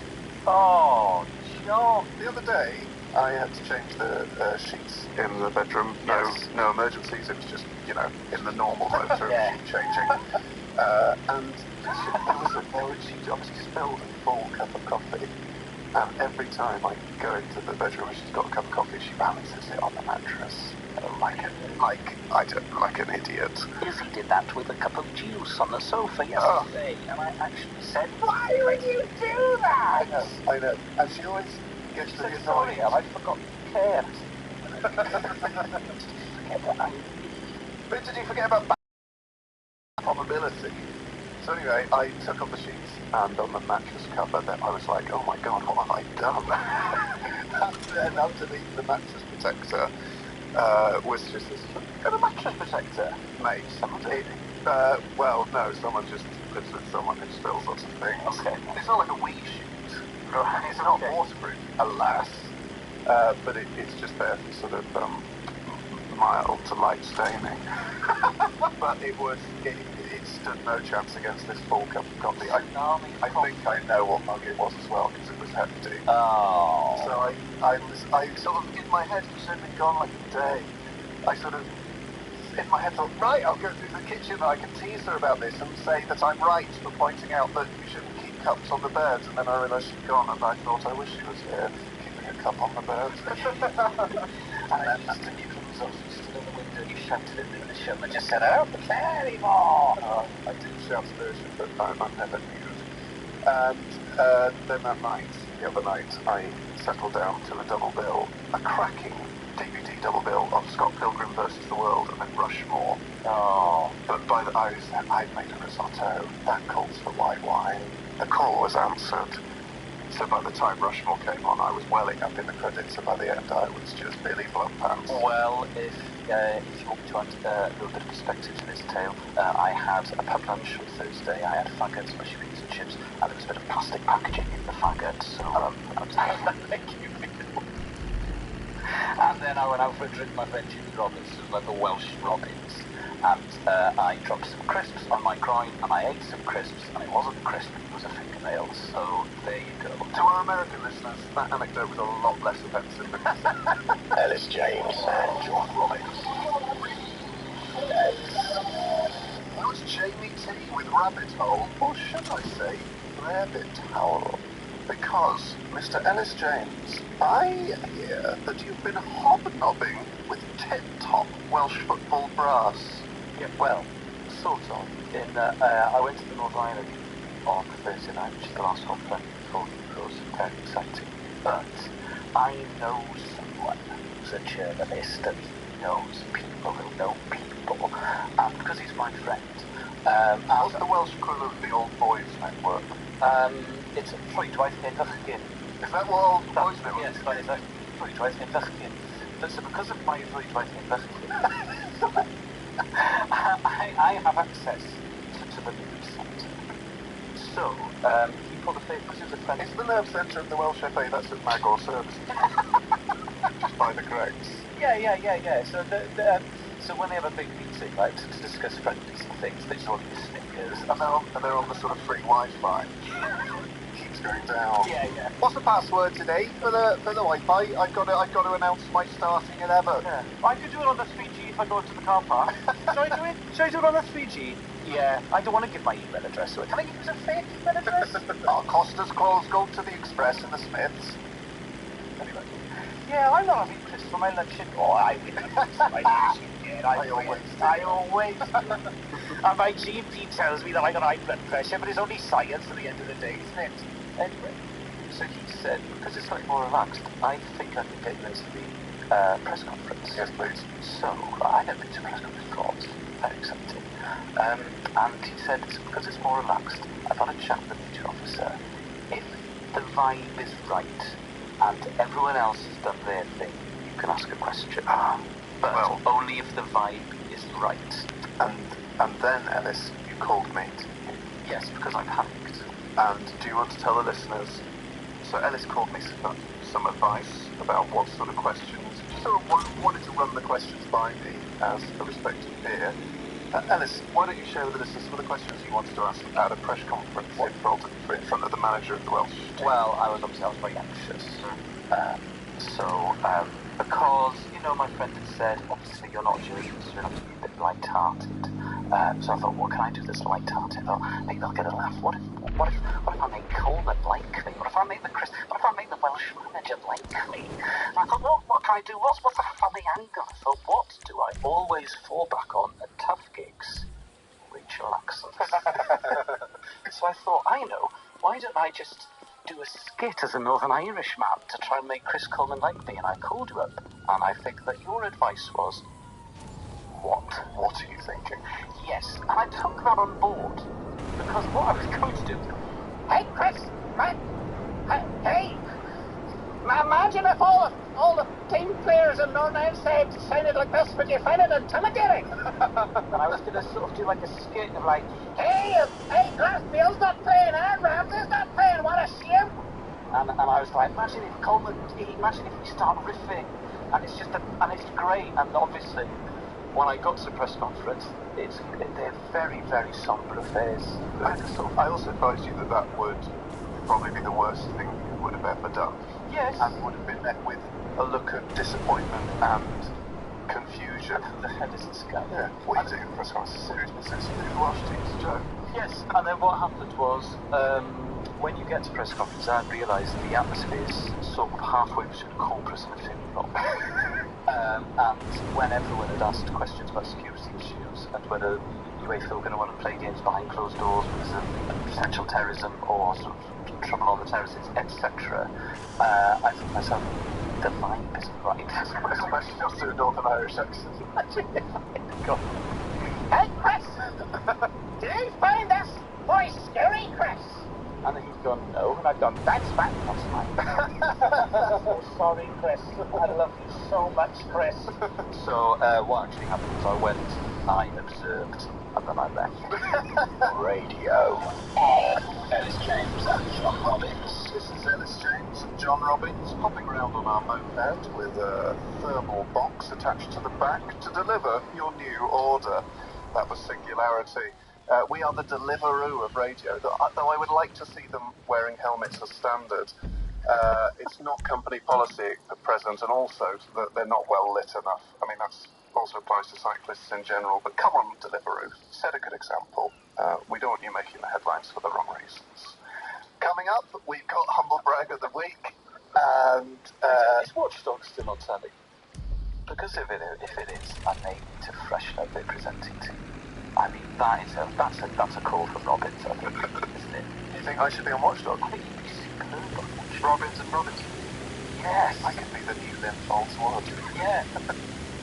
Oh, John. The other day, I had to change the sheets in the bedroom. No emergencies. It was just, you know, in the normal motor Yeah. sheet changing. And she obviously spilled a full cup of coffee. And every time I go into the bedroom and she's got a cup of coffee, she balances it on the mattress like an idiot. Izzy did that with a cup of juice on the sofa yesterday, and I actually said, "Why would you do that?" I know. And she always gets She really said, annoyed. "Sorry, I forgot you cared." But did you forget about probability? So anyway, I took off the sheets, and on the mattress cover, then I was like, oh my god, what have I done? And then underneath the mattress protector was just this, Got a mattress protector. mate. Somebody. Well, no, someone just lives with someone who spills lots of things. Okay. It's not like a wee sheet. Right, It's not okay. waterproof, alas. But it's just there for sort of mild to light staining. But it stood no chance against this full cup of coffee. I think I know what mug it was as well, because it was hefty. Oh. So I sort of, in my head, it's only gone like a day. I sort of, in my head, thought, right, I'll go through the kitchen, I can tease her about this and say that I'm right for pointing out that you shouldn't keep cups on the bed. And then I realised she'd gone, and I thought, I wish she was here, keeping a cup on the bed. And then after you comes up, you stood in the window, you shouted at me in the show, and just said, I don't care anymore. I did shout version, but I'm never nude. And then that night, the other night, I settled down to a double bill, a cracking DVD double bill of Scott Pilgrim versus the World and then Rushmore. Oh. But by the I'd made a risotto, that calls for white wine. The call was answered. So by the time Rushmore came on, I was welling up in the credits, and by the end, I was just Billy Blumpants. Well, if you want me to add a little bit of perspective to this tale, I had a pub lunch on Thursday. I had faggots, mushy peas and chips, and there was a bit of plastic packaging in the faggot, so thank you. And then I went out for a drink with my friend Jimmy Roberts, who's like the Welsh Robins, and I dropped some crisps on my groin, and I ate some crisps, and it wasn't a crisp, it was a fingernail, so there you go. To our American listeners, that anecdote was a lot less offensive than Ellis James and John Robbins. That was Jamie T with Rabbit Hole, or should I say, Rabbit Hole? Because, Mr. Ellis James, I hear that you've been hobnobbing with tip-top Welsh football brass. Yeah, well, sort of. I went to the Northern Ireland on Thursday night, which is the last home friendly before the Euros, very exciting. But I know someone who's a journalist, and he knows people who know people, and because he's my friend. What's the Welsh equivalent of the Old Boys Network? It's Troy Twice Hen Fachgen. Is that what Old Boys Network Yes, is? that is Troy Twice Hen Fachgen. So because of my Troy Twice Hen Fachgen, I have access to the news centre. So, he pulled a favour because he was a friend. It's the nerve centre of the Welsh FA, that's at Magor Service. Just by the Gregs. Yeah. So when they have a big meeting, like to discuss friendlies and things, they just all use Snickers. And they're on the sort of free Wi-Fi. Keeps going down. Yeah. What's the password today for the Wi-Fi? I've got to announce my starting 11. Yeah. I could do it on the 3G if I go to the car park. Should I do it on the 3G? Yeah. I don't want to give my email address away. Can I use a fake email address? Our Costa's clothes go to the Express and the Smiths. Anyway. Yeah, I'm not having crisps for my lunch. I will have my lunch again. I always do. And my GP tells me that I got high blood pressure, but it's only science at the end of the day, isn't it? Anyway, So he said, because it's slightly more relaxed, I think I can get you into the press conference. Yes, please. So, I've never been to a press conference before, it's very exciting. And he said, because it's more relaxed, I've had a chat with the media officer. If the vibe is right, and everyone else has done their thing, you can ask a question. But Well, only if the vibe is right. And then, Ellis, you called me. Yes, because I panicked. And do you want to tell the listeners? So Ellis called me some advice about what sort of questions. She sort of wanted to run the questions by me as a respected peer. Ellis, why don't you share with the listeners some of the questions you wanted to ask at a press conference in front of the manager of the Welsh team? Well, I was very anxious. Because, my friend had said, obviously you're not Jewish, so you have to be a bit light-hearted. So I thought, what can I do that's light-hearted? Oh, maybe I'll get a laugh. What if I make Coleman like me? What if I make the Welsh manager like me? And I thought, what can I do? What's a funny angle? I thought, what do I always fall back on at tough gigs? Rachel accents. So I thought, I know, why don't I just do a skit as a Northern Irish man to try and make Chris Coleman like me? And I called you up, and I think that your advice was, what? What are you thinking? Yes, and I took that on board, because what I was going to do... Hey, Chris! Hey! Imagine if all the team players in Northern Ireland sounded like this, would you find it intimidating? And I was going to sort of do like a skit of like, hey, Chris, Bill's not playing, Ramsey's not playing, what a shame! And I was like, imagine if we start riffing, and it's great, and obviously, when I got to the press conference, they're very, very sombre affairs. I also advised you that would probably be the worst thing you would have ever done. Yes. And would have been met with a look of disappointment and confusion. The head isn't scared. Yeah. What are you doing? Press conference? Serious business. The Welsh team's a joke. Yes, and then what happened was, when you get to press conference, I realised the atmosphere is sort of halfway between corporate and a funeral. And when everyone had asked questions about security issues and whether UEFA were going to want to play games behind closed doors because of potential terrorism or sort of trouble on the terraces, etc., I thought to myself, the vibe isn't right. Especially just to a Northern Irish accent. Hey, Chris! Did you find this voice scary, Chris? And he's gone, no. And I've gone, that's fine. Sorry, Chris. I love you so much, Chris. So, what actually happened was I went, I observed, and then I left. Radio. Ellis James and John Robbins. This is Ellis James and John Robbins popping around on our moped with a thermal box attached to the back to deliver your new order. That was singularity. We are the Deliveroo of radio, though I would like to see them wearing helmets as standard. It's not company policy at present, and also that they're not well lit enough. I mean, that also applies to cyclists in general, but come on, Deliveroo, set a good example. We don't want you making the headlines for the wrong reasons. Coming up, we've got Humble Brag of the Week, and... is Watch Dogs still on telly? Because if it is, I may need to freshen up their presenting team. I mean, that's a call from Robbins, I think, isn't it? Do you think I should be on Watchdog? I think you'd be superb on Watchdog. Robbins and Robbins? Yes. I could be the new Lynn Foldsworth. Yeah.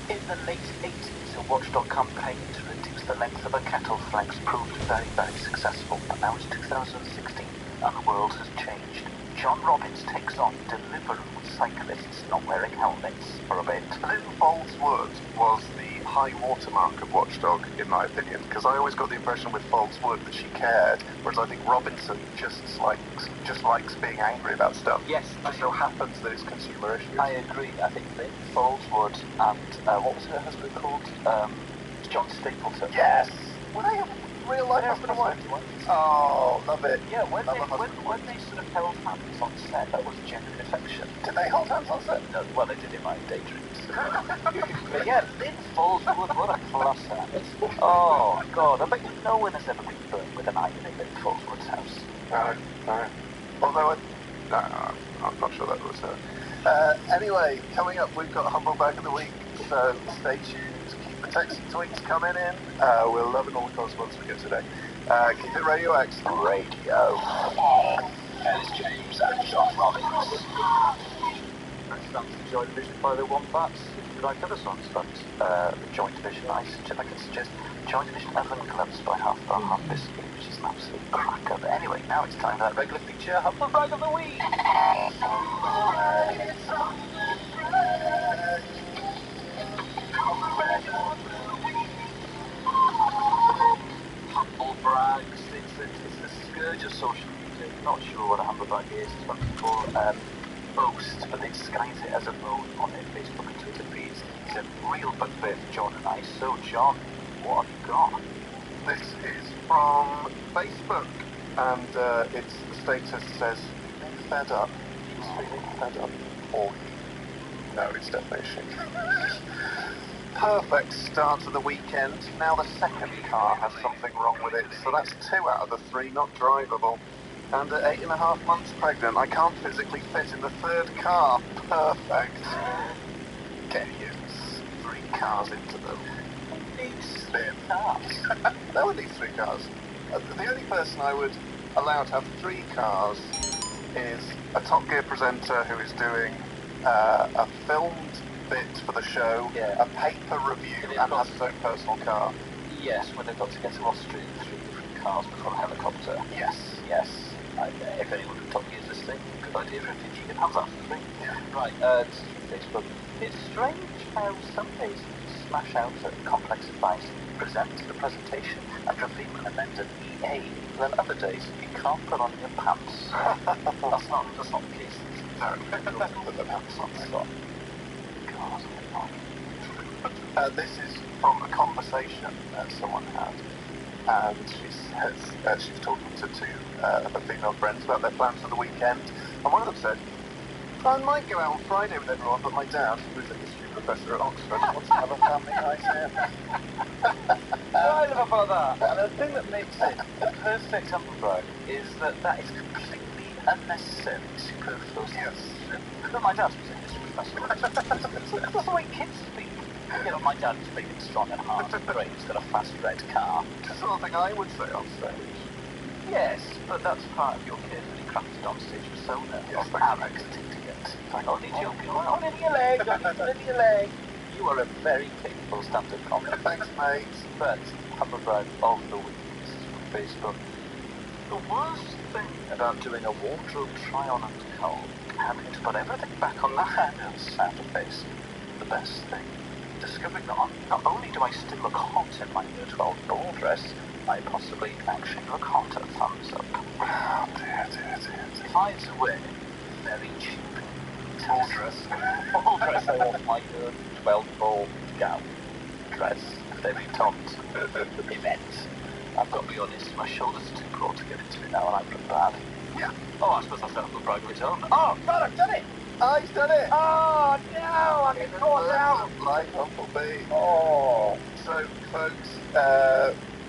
In the late 80s, a Watchdog campaign to reduce the length of a kettle flanks proved very, very successful. But now it's 2016, and the world has changed. John Robbins takes on Deliveroo cyclists not wearing helmets for a bit. Lynn Foldsworth was the high watermark of Watchdog, in my opinion, because I always got the impression with Foldsworth that she cared, whereas I think Robinson just likes being angry about stuff. Yes. It just so happens that it's consumer issues. I agree. I think Lynn Foldsworth and, what was her husband called? John Stapleton. Yes! Were they a real life husband and wife? Oh, love it. Yeah, when they sort of held hands on set, that was genuine affection. Did they hold hands on set? No, well, they did in my daydreams. But yeah, Lynn Foldsworth, what a class act. Oh, God, I bet you no one has ever been burned with an iron in Lynn Foldsworth's house. No. Although, I'm not sure that was her. Anyway, coming up, we've got Humble Bag of the Week, so stay tuned. Keep the texts and tweets coming in. We're loving all the correspondence we get today. Keep it Radio X. Radio. Ellis James and John Robbins. That's Joy Division by the Wombats. If you like other songs, but the Joy Division, I can suggest Joy Division Oven Clubs by Half Bar Half Biscuit, which is an absolute cracker. But anyway, now it's time for that regular feature, Humble Brag of the Week. Humble brags, it's the scourge of social media. Not sure what a humble brag is. It's when people boast, but they disguise it as a moan on their Facebook and Twitter feeds. It's a real bugbear for John and I. So, John, what have you got? This is from Facebook, and the status says, feeling fed up. He's feeling fed up. Or he. No, it's definitely she. Perfect start to the weekend. Now the second car has something wrong with it, so that's 2 out of the 3 not drivable. And at 8.5 months pregnant, I can't physically fit in the third car. Perfect. Get use. 3 cars into them. These 3 cars. No one needs 3 cars. The only person I would allow to have 3 cars is a Top Gear presenter who is doing a filmed bit for the show, a paper review, and has his own personal car. Yes, when they've got to get to Austria in 3 different cars before a helicopter. Yes. If anyone from Top Gear is listening, good idea for a 50 can hands up for me. Yeah. Right, this is from Facebook. It's strange how some days you smash out a complex advice, present the presentation, and reveal and amend an EA, then other days you can't put on your pants. that's not the case. No, put the pants on. Stop. This is from a conversation that someone had, and she's talking to 2 of her female friends about their plans for the weekend, and one of them said, I might go out on Friday with everyone, but my dad, who's a history professor at Oxford, wants to have a family night here. I love about that. And the thing that makes it the perfect humble brag is that is completely unnecessary, superfluous. Yes. But my dad was a history professor. That's the way kids speak. You know, my dad was big and strong and hard and great. He's got a fast red car. It's the sort of thing I would say on stage. Yes, but that's part of your carefully crafted on-stage persona. Yes, I'm exiting to get. Only joking. On in your leg. On in your leg. You are a very capable stand-up comic. Thanks, mate. But humble brag of the week. This is from Facebook. The worst thing about doing a wardrobe try-on at home, having to put everything back on the hangers after face. The best thing, discovering that not only do I still look hot in my year 12 ball dress, I possibly actually look hot at thumbs up. Oh, dear. By the way, very cheap. Ball dress. Ball dress I want my year 12 ball gown dress. Debutante event. I've got to be honest, my shoulders are too broad to get into it now and I look bad. Yeah. Oh, I suppose I set up the brag with on. Oh, God, I've done it! Oh, he's done it! Oh, no, I get caught down! Like Humblebee. Oh. So, folks,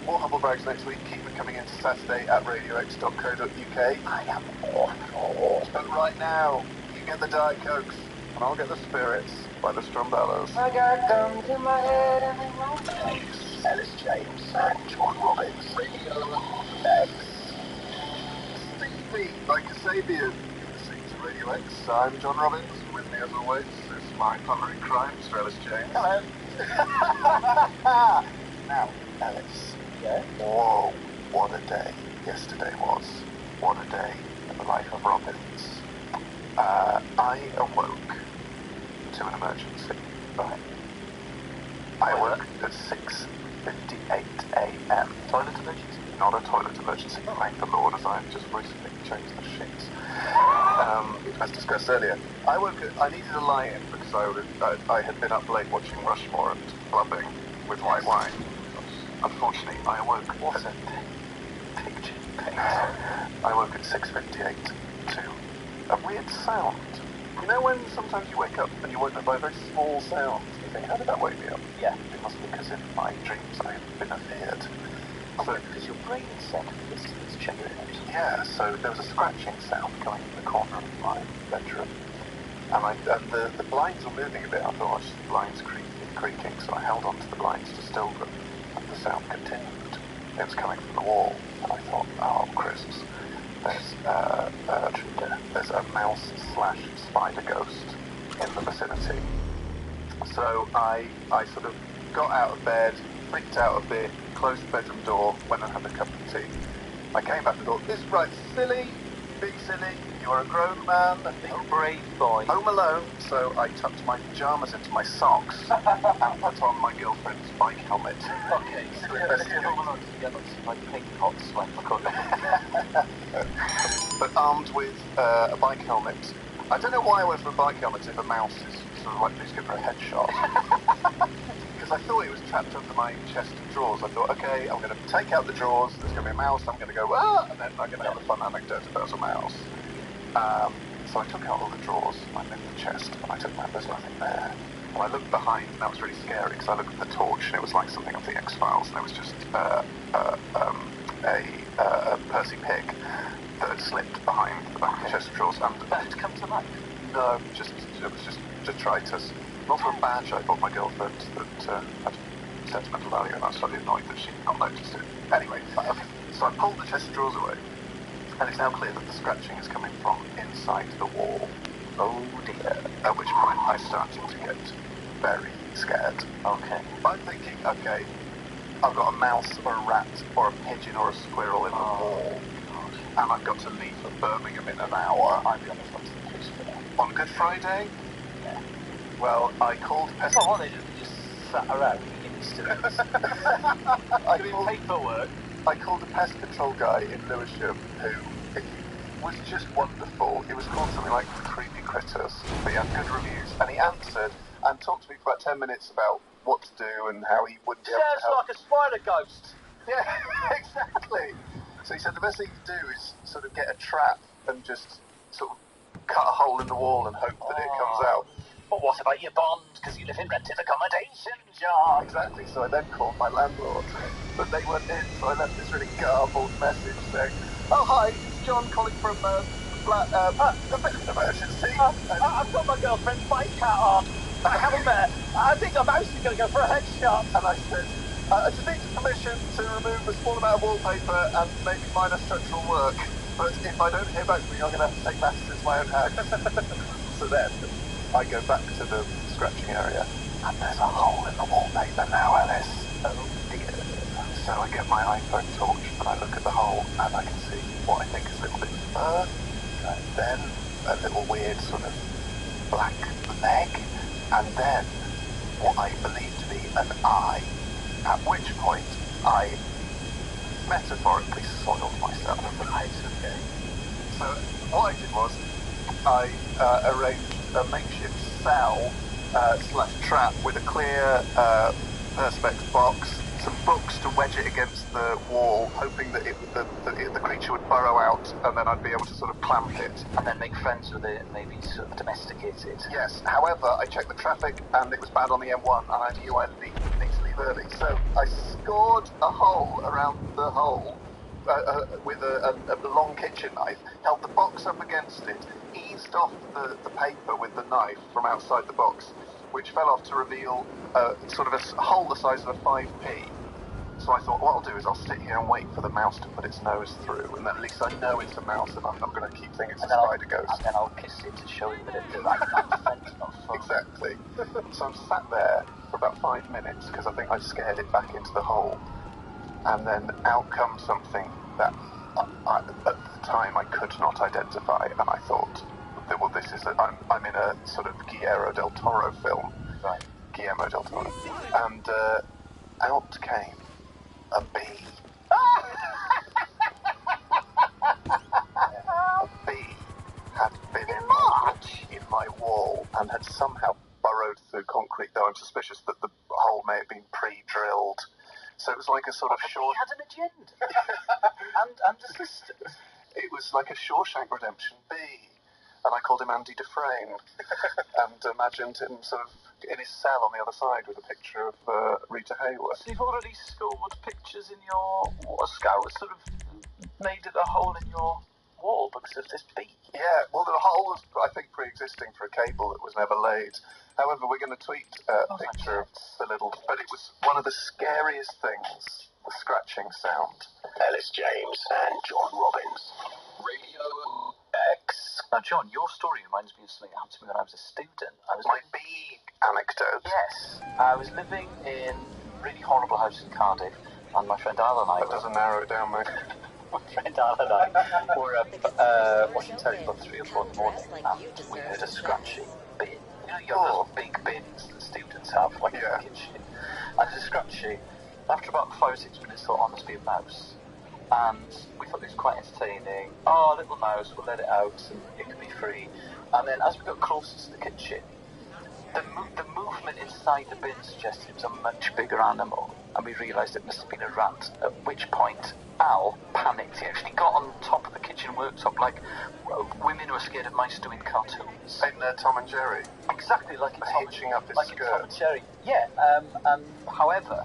more Humble Brags next week. Keep them coming into Saturday at radiox.co.uk. I am awful. But right now, you get the Diet Cokes, and I'll get the Spirits by the Strumbellas. I got guns in my head and they won't. Ellis James and John Robbins. Radio X. Stevie, like Kasabian. Listening to Radio X. I'm John Robbins. With me, as always, is my partner in crime, Mr. Ellis James. Hello. Now, Ellis. Yeah? Whoa, what a day yesterday was. What a day in the life of Robbins. I awoke to an emergency. Right. I awoke at 6:58 a.m. Toilet emergency? Not a toilet emergency, thank the Lord, as I've just recently changed the sheets. As discussed earlier, I needed a lie-in because I had been up late watching Rushmore and clubbing with white wine. Unfortunately, I awoke. What a picture paint. I woke at 6:58 to a weird sound. You know when sometimes you wake up and you're woken up by a very small sound? You think, how did that wake me up? Yeah. It must be because in my dreams I've been feared. So, because your brain said, let's check it out. Yeah, so there was a scratching sound coming from the corner of my bedroom. And the blinds were moving a bit. I thought, oh, the blinds creaking, so I held onto the blinds to still them. And the sound continued. It was coming from the wall. And I thought, oh, crisps. there's a mouse/spider ghost in the vicinity. So I sort of got out of bed, freaked out a bit, closed the bedroom door, went and had a cup of tea. I came back and thought, this is right silly, big silly, you're a grown man, Big brave boy. home alone. So I tucked my pyjamas into my socks and put on my girlfriend's bike helmet. Okay, so let's get home alone together. My pink pots went for cooking. But armed with a bike helmet. I don't know why I went for a bike helmet if a mouse is sort of like, please give her a headshot. Because I thought it was trapped under my chest of drawers. I thought, okay, I'm going to take out the drawers, there's going to be a mouse, I'm going to go, ah, and then I'm going to have a fun anecdote about a mouse. So I took out all the drawers, I moved the chest, and I took out, there's nothing there. And I looked behind, and that was really scary, because I looked at the torch, and it was like something of the X-Files, and it was just a Percy pig that had slipped behind the back of the chest of drawers. And That had come to life. no, it was just detritus. Not for a badge I bought my girlfriend that had sentimental value, and I was slightly annoyed that she'd not noticed it. Anyway, so I pulled the chest of drawers away, and it's now clear that the scratching is coming from inside the wall. Oh dear. At which point I started to get very scared. Okay. I'm thinking, okay, I've got a mouse or a rat or a pigeon or a squirrel in the wall, and I've got to leave for Birmingham in an hour. I'd be on the front of the police for that. On Good Friday? Yeah. Well, I called That's not what they do. They just sat around eating Easter eggs. Paperwork. I called a pest control guy in Lewisham who was just wonderful. It was called something like Creepy Critters, but he had good reviews, and he answered and talked to me for about 10 minutes about what to do and how he wouldn't be able to Sounds help. like a spider ghost. Yeah, exactly. So he said the best thing to do is sort of get a trap and just sort of cut a hole in the wall and hope that it comes out. But what about your bond? Because you live in rented accommodation, John. Exactly, so I then called my landlord, but they weren't in, so I left this really garbled message saying, oh hi, it's John calling from flat, a bit of an emergency. I've got my girlfriend's bike hat on. I haven't met. I think a mouse is going to go for a headshot. And I said, I just need permission to remove a small amount of wallpaper and maybe minor structural work, but if I don't hear back from you, I'm going to have to take matters into my own hands. So then, I go back to the scratching area, and there's a hole in the wallpaper now, Alice. Oh dear. So I get my iPhone torch, and I look at the hole, and I can see what I think is a little bit of fur, and then a little weird sort of black leg, and then what I believe to be an eye, at which point I metaphorically soiled myself. Right, okay. So what I did was I arranged a makeshift cell / trap with a clear perspex box, some books to wedge it against the wall, hoping that the creature would burrow out, and then I'd be able to sort of clamp it. And then make friends with it and maybe sort of domesticate it. Yes, however, I checked the traffic, and it was bad on the M1, and I knew I need to leave early. So I scored a hole around the hole with a long kitchen knife, held the box up against it, eased off the paper with the knife from outside the box, which fell off to reveal sort of a hole the size of a 5p. So I thought, what I'll do is I'll sit here and wait for the mouse to put its nose through, and then at least I know it's a mouse, and I'm not going to keep thinking it's a spider ghost. And then I'll kiss it to show him that I'm friends, not fun. Exactly. So I'm sat there for about 5 minutes, because I think I scared it back into the hole, and then out comes something that at the time I could not identify, and I thought, well, this is I'm in a sort of Guillermo del Toro film. Right. Guillermo del Toro. And out came a bee. A bee had been in my wall and had somehow burrowed through concrete, though I'm suspicious that the hole may have been pre-drilled. So it was like a sort of He had an agenda. and a system. It was like a Shawshank Redemption bee. And I called him Andy Dufresne and imagined him sort of in his cell on the other side with a picture of Rita Hayworth. So you've already scored pictures in your scout, sort of made it a hole in your wall because of this bee. Yeah, well, the hole was, I think, pre-existing for a cable that was never laid. However, we're going to tweet a picture of the little... But it was one of the scariest things, the scratching sound. Ellis James and John Robbins. Radio X. Now, John, your story reminds me of something that happened to me when I was a student. My big anecdote. Yes. I was living in a really horrible house in Cardiff, and my friend Al and I That doesn't narrow it down, mate. my friend Al and I were watching telly about 3 or 4 in the morning, and we heard a scratchy bin. You know, you have those big bins that students have, like in the kitchen. And there's a scratchy. After about 5 or 6 minutes, thought, oh, must be a mouse. And we thought it was quite entertaining. Oh, little mouse, we'll let it out and it can be free. And then as we got closer to the kitchen, the movement inside the bin suggested it was a much bigger animal, and we realised it must have been a rat, at which point Al panicked. He actually got on top of the kitchen worktop like women who are scared of mice doing cartoons. In Tom and Jerry. Exactly, like in Tom, hitching up his like skirt. in Tom and Jerry. Yeah, however,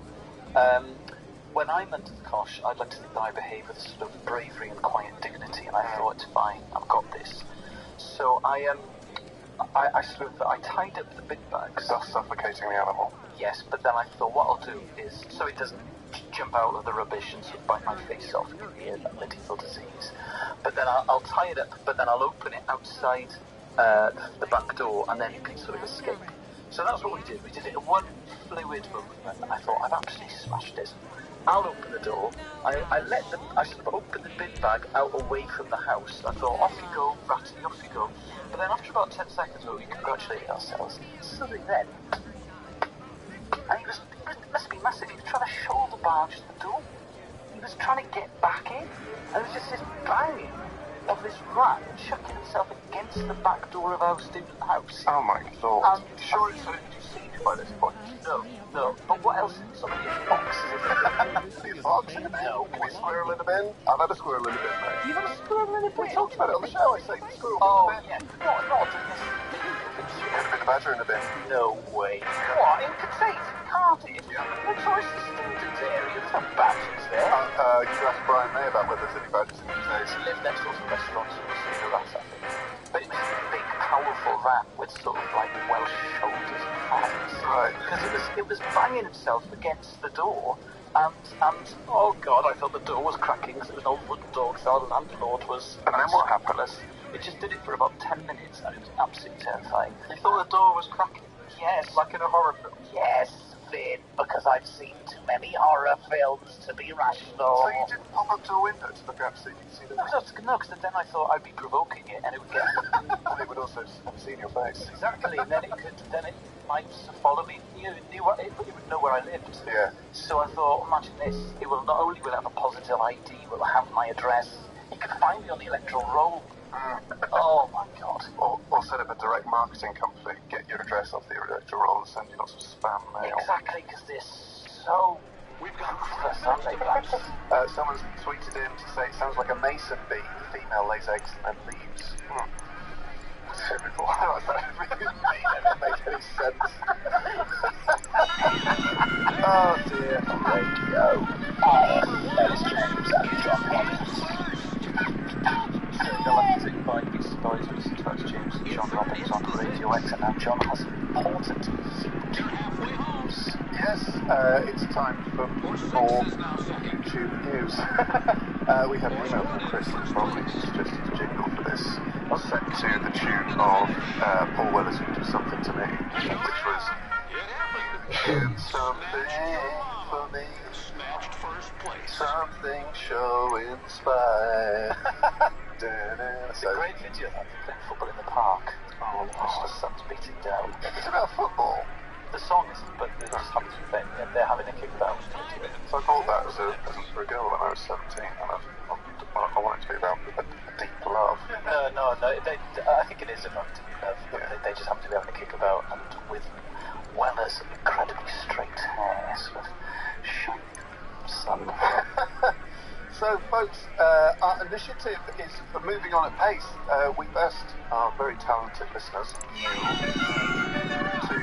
when I'm under the cosh, I'd like to think that I behave with a sort of bravery and quiet dignity, and I thought, fine, I've got this. So I tied up the bin bags. Thus suffocating the animal. Yes, but then I thought what I'll do is, so it doesn't jump out of the rubbish and sort of bite my face off and give me a medieval disease. But then I'll tie it up, but then I'll open it outside the back door, and then it can sort of escape. So that's what we did. We did it in one fluid movement. I thought, I've absolutely smashed this. I'll open the door. I sort of opened the bin bag out away from the house. I thought, off you go, Ratty, off you go. But then after about 10 seconds, we congratulated ourselves. Suddenly then, and he must be massive. He was trying to shoulder barge the door. He was trying to get back in. And it was just this banging of this rat chucking himself against the back door of our student house. Oh my God. Sure it's heard you seen it by this point. No. But what else is some of these boxes in the Fox in the bin? No. Give me a squirrel in the bin? I've had a squirrel in the bin, mate. You've got a squirrel in the bin? We talked about it on the show, I say. Squirrel Oh, in the bin. yeah. Not in this. Could have been a badger in the bin. No way. What? In Potato? Cardiff? Notoriously student area. There's no badgers there. You asked Brian May about whether there's any badgers in these days. He lived next door to a restaurant and was seeing a rat, I think. But it was a big, powerful rat with sort of like Welsh shoulders and hands. Right. Because it was banging itself against the door, and oh God, I thought the door was cracking because it was an old wooden door because our landlord was. And then what happened? It just did it for about 10 minutes, and it was absolutely terrifying. You thought the door was cracking? Yes. Like in a horror film? Yes, Finn, because I've seen too many horror films to be rational. So you didn't pop up to a window to look out so you could see the No, because then I thought I'd be provoking it, and it would get. and it would also have seen your face. Exactly, and then it might follow me. It would know where I lived. Yeah. So I thought, imagine this. It will not only will have a positive ID, it will have my address. It can find me on the electoral roll. Oh my God. Or set up a direct marketing company, get your address off the electoral roll and send you lots of spam mail. Exactly, because they're so. We've got ruthless, aren't they, guys? Someone's tweeted in to say it sounds like a mason bee. The female lays eggs and then leaves. Typical. That didn't make any sense. Oh dear. Radio. Ellis James and John Robbins. Galactic by Beastie Boys with Ellis James and John Robbins on Radio X, and now John has important news. Yes, it's time for more YouTube news. We had an email from Chris and probably suggested a jingle for this. I was set to the tune of Paul Weller's You Do Something to Me, which was "Do something for me, something show inspired." It's a great video, that, playing football in the park. Oh, the sun's beating down. It's about football. The song isn't, but they're just having they're having a kick about. So I thought that was for a girl when I was 17, and I wanted to be about a deep love. No. I think it is about deep love, but they just happen to be having a kick about, and with Weller's incredibly straight hair, sort of shining sun. So, folks, our initiative is for moving on at pace. We've asked our very talented listeners, you, to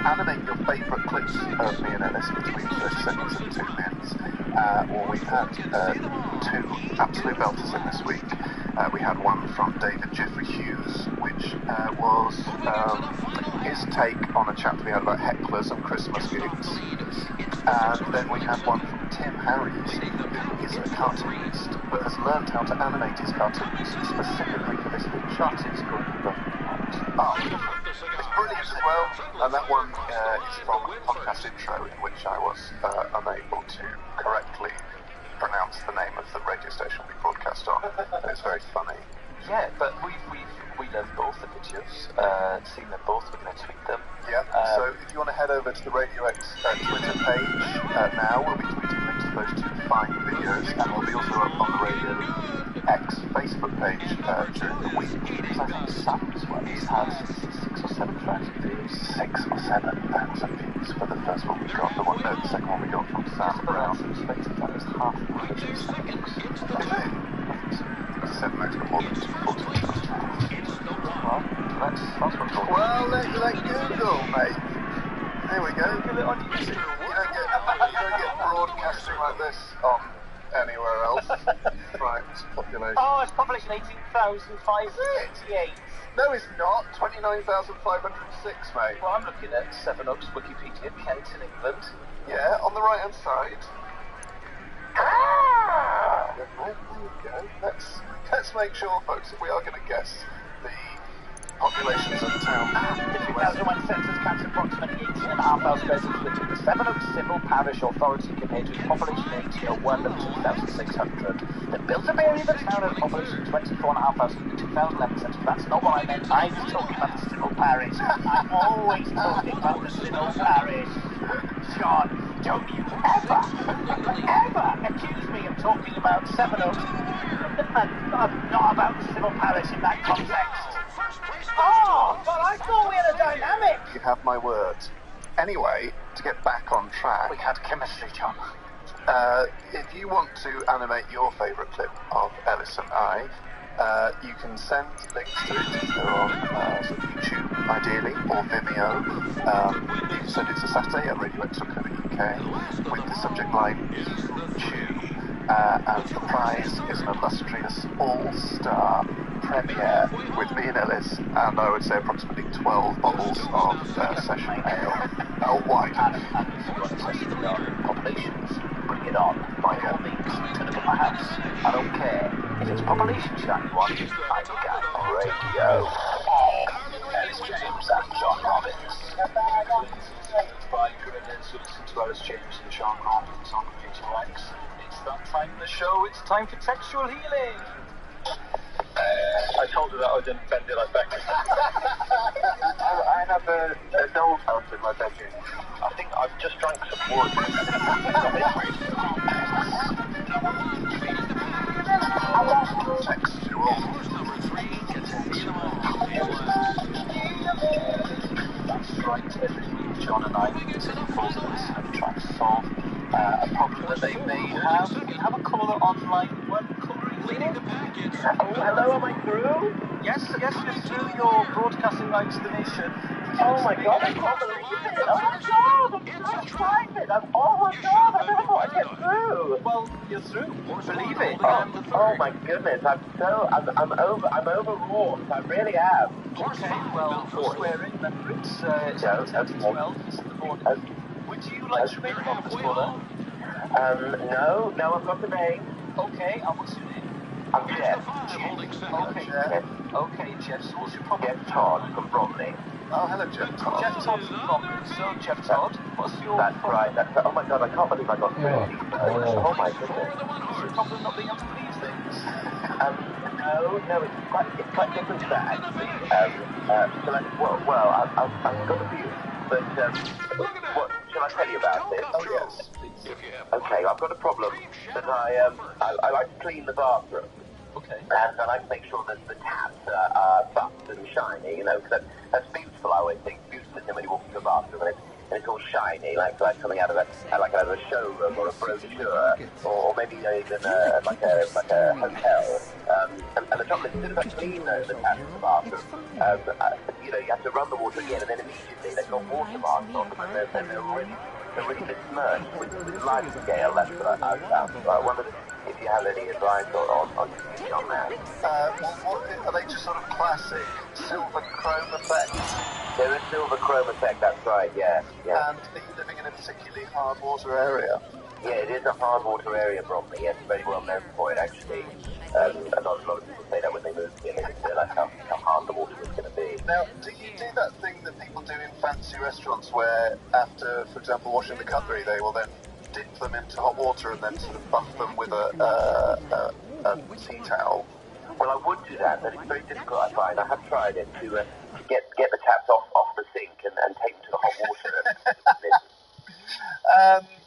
animate your favourite clips of me and Ellis between 30 seconds and 2 minutes. We've had 2 absolute belters in this week. We had one from David Jeffrey Hughes, which was his take on a chat we had about hecklers and Christmas gigs. And then we had one from Tim Harries, who is a cartoonist, but has learned how to animate his cartoons specifically for this feature. That is good. Oh, it's brilliant as well. And that one is from a podcast intro in which I was unable to correctly pronounce the name of the radio station we broadcast on. It's very funny. Yeah, but we love both the videos, seen them both, we're going to tweet them. Yeah, so if you want to head over to the Radio X Twitter page now, we'll be tweeting links to those two fine videos, and we'll be also up on the Radio X Facebook page during the week. I think Sam's one has 6,000 or 7,000 views. 6,000 or 7,000 views for the first one we got. The second one we got from Sam Brown. I suspected that was half the videos. Said most important for Well, that's what's called. Well, let Google, mate. There we go. You don't get broadcasting like this on anywhere else. Right, population. Oh, it's population 18,588. No, it's not. 29,506, mate. Well, I'm looking at 7UP's Wikipedia, Kent in England. Yeah, on the right-hand side. Ah! There you go. Let's make sure, folks, if we are going to guess the populations of the town. The 2001 census counts approximately 18,500 residents within the 7UP civil parish authority compared to its population in 1801 of 2,600. The built-up area of the town had a population of 24,500 in the 2011 census. That's not what I meant. I was talking about the civil parish. I'm always talking about the civil parish. John, don't you ever accuse me of talking about 7UP and not about the civil parish in that context. Oh, but I thought we had a dynamic. You have my word. Anyway, to get back on track, We had chemistry, John. if you want to animate your favourite clip of Ellis and I, you can send links to it. They're on YouTube, ideally, or Vimeo. You can send it to Saturday at radiox.co.uk with the subject line YouTube. And the prize is an illustrious all-star premiere with me and Ellis, and I would say approximately 12 bottles of session ale. Wine. And if you want to test the populations, bring it on. By all means, turn up at my house. I don't care. If it's population chat you want, I'm the guy on radio. Ellis James and John Robbins. By Criminals who listen to Ellis James and John Robbins on Radio X. It's that time in the show, it's time for textual healing. I told her that I didn't bend it like that. I have a doll's house in my bedroom. I think I've just drank some wood. Textual. That's right, every week John and I consider calls of this and try to solve a problem that they may have. We have a caller online. One caller is in. Oh, hello, am I through? Yes, you're through. Your broadcasting rights to the nation. Oh my god, I can't believe it! Oh my god, I'm so excited! Oh my god, I never thought I'd get through! Well, you're through. Believe it. Oh my goodness, I'm overwrought, I really am. Okay, well, swear in, remember it's 10:12 this in the morning. Would you like to remain anonymous, caller? No, I've got the name. Okay, and what's your name? I'm Jeff. Okay, Jeff, so what's your problem? Jeff Todd from Bromley. Oh, hello, Jeff Todd. Jeff Todd from Bromley. So, Jeff Todd, what's your That's problem? right, oh my god, I can't believe I got through. Oh my goodness. What's your problem not being able to believe things? No, it's quite different to that, actually. I've got a few, but, what, shall I tell you about it? Oh, yes. Okay, I've got a problem that I like to clean the bathroom. Okay. And I like to make sure that the taps are buffed and shiny, because that's beautiful, I always think. Beautiful when you walk into the bathroom and it's all shiny, like coming out of a showroom or a brochure, or maybe even like a hotel. And the trouble is, as soon as I clean the taps in the bathroom, you have to run the water again, and then immediately they've got watermarks on them, and they're really besmirched with lime scale. That's what I found. So I wondered if you have any advice on that. Are they just sort of classic silver chrome effect? There is silver chrome effect, that's right, yeah. And are you living in a particularly hard water area? Yeah, it is a hard water area, Bromley. Yes, very well known for it, actually. A lot of people say that when they move here, they didn't realise how hard the water was going to be. Now, do you do that thing that people do in fancy restaurants where after, for example, washing the cutlery, they will then dip them into hot water and then sort of buff them with a tea towel? Well, I would do that, but it's very difficult, I find. I have tried it to get the taps off the sink and take them to the hot water.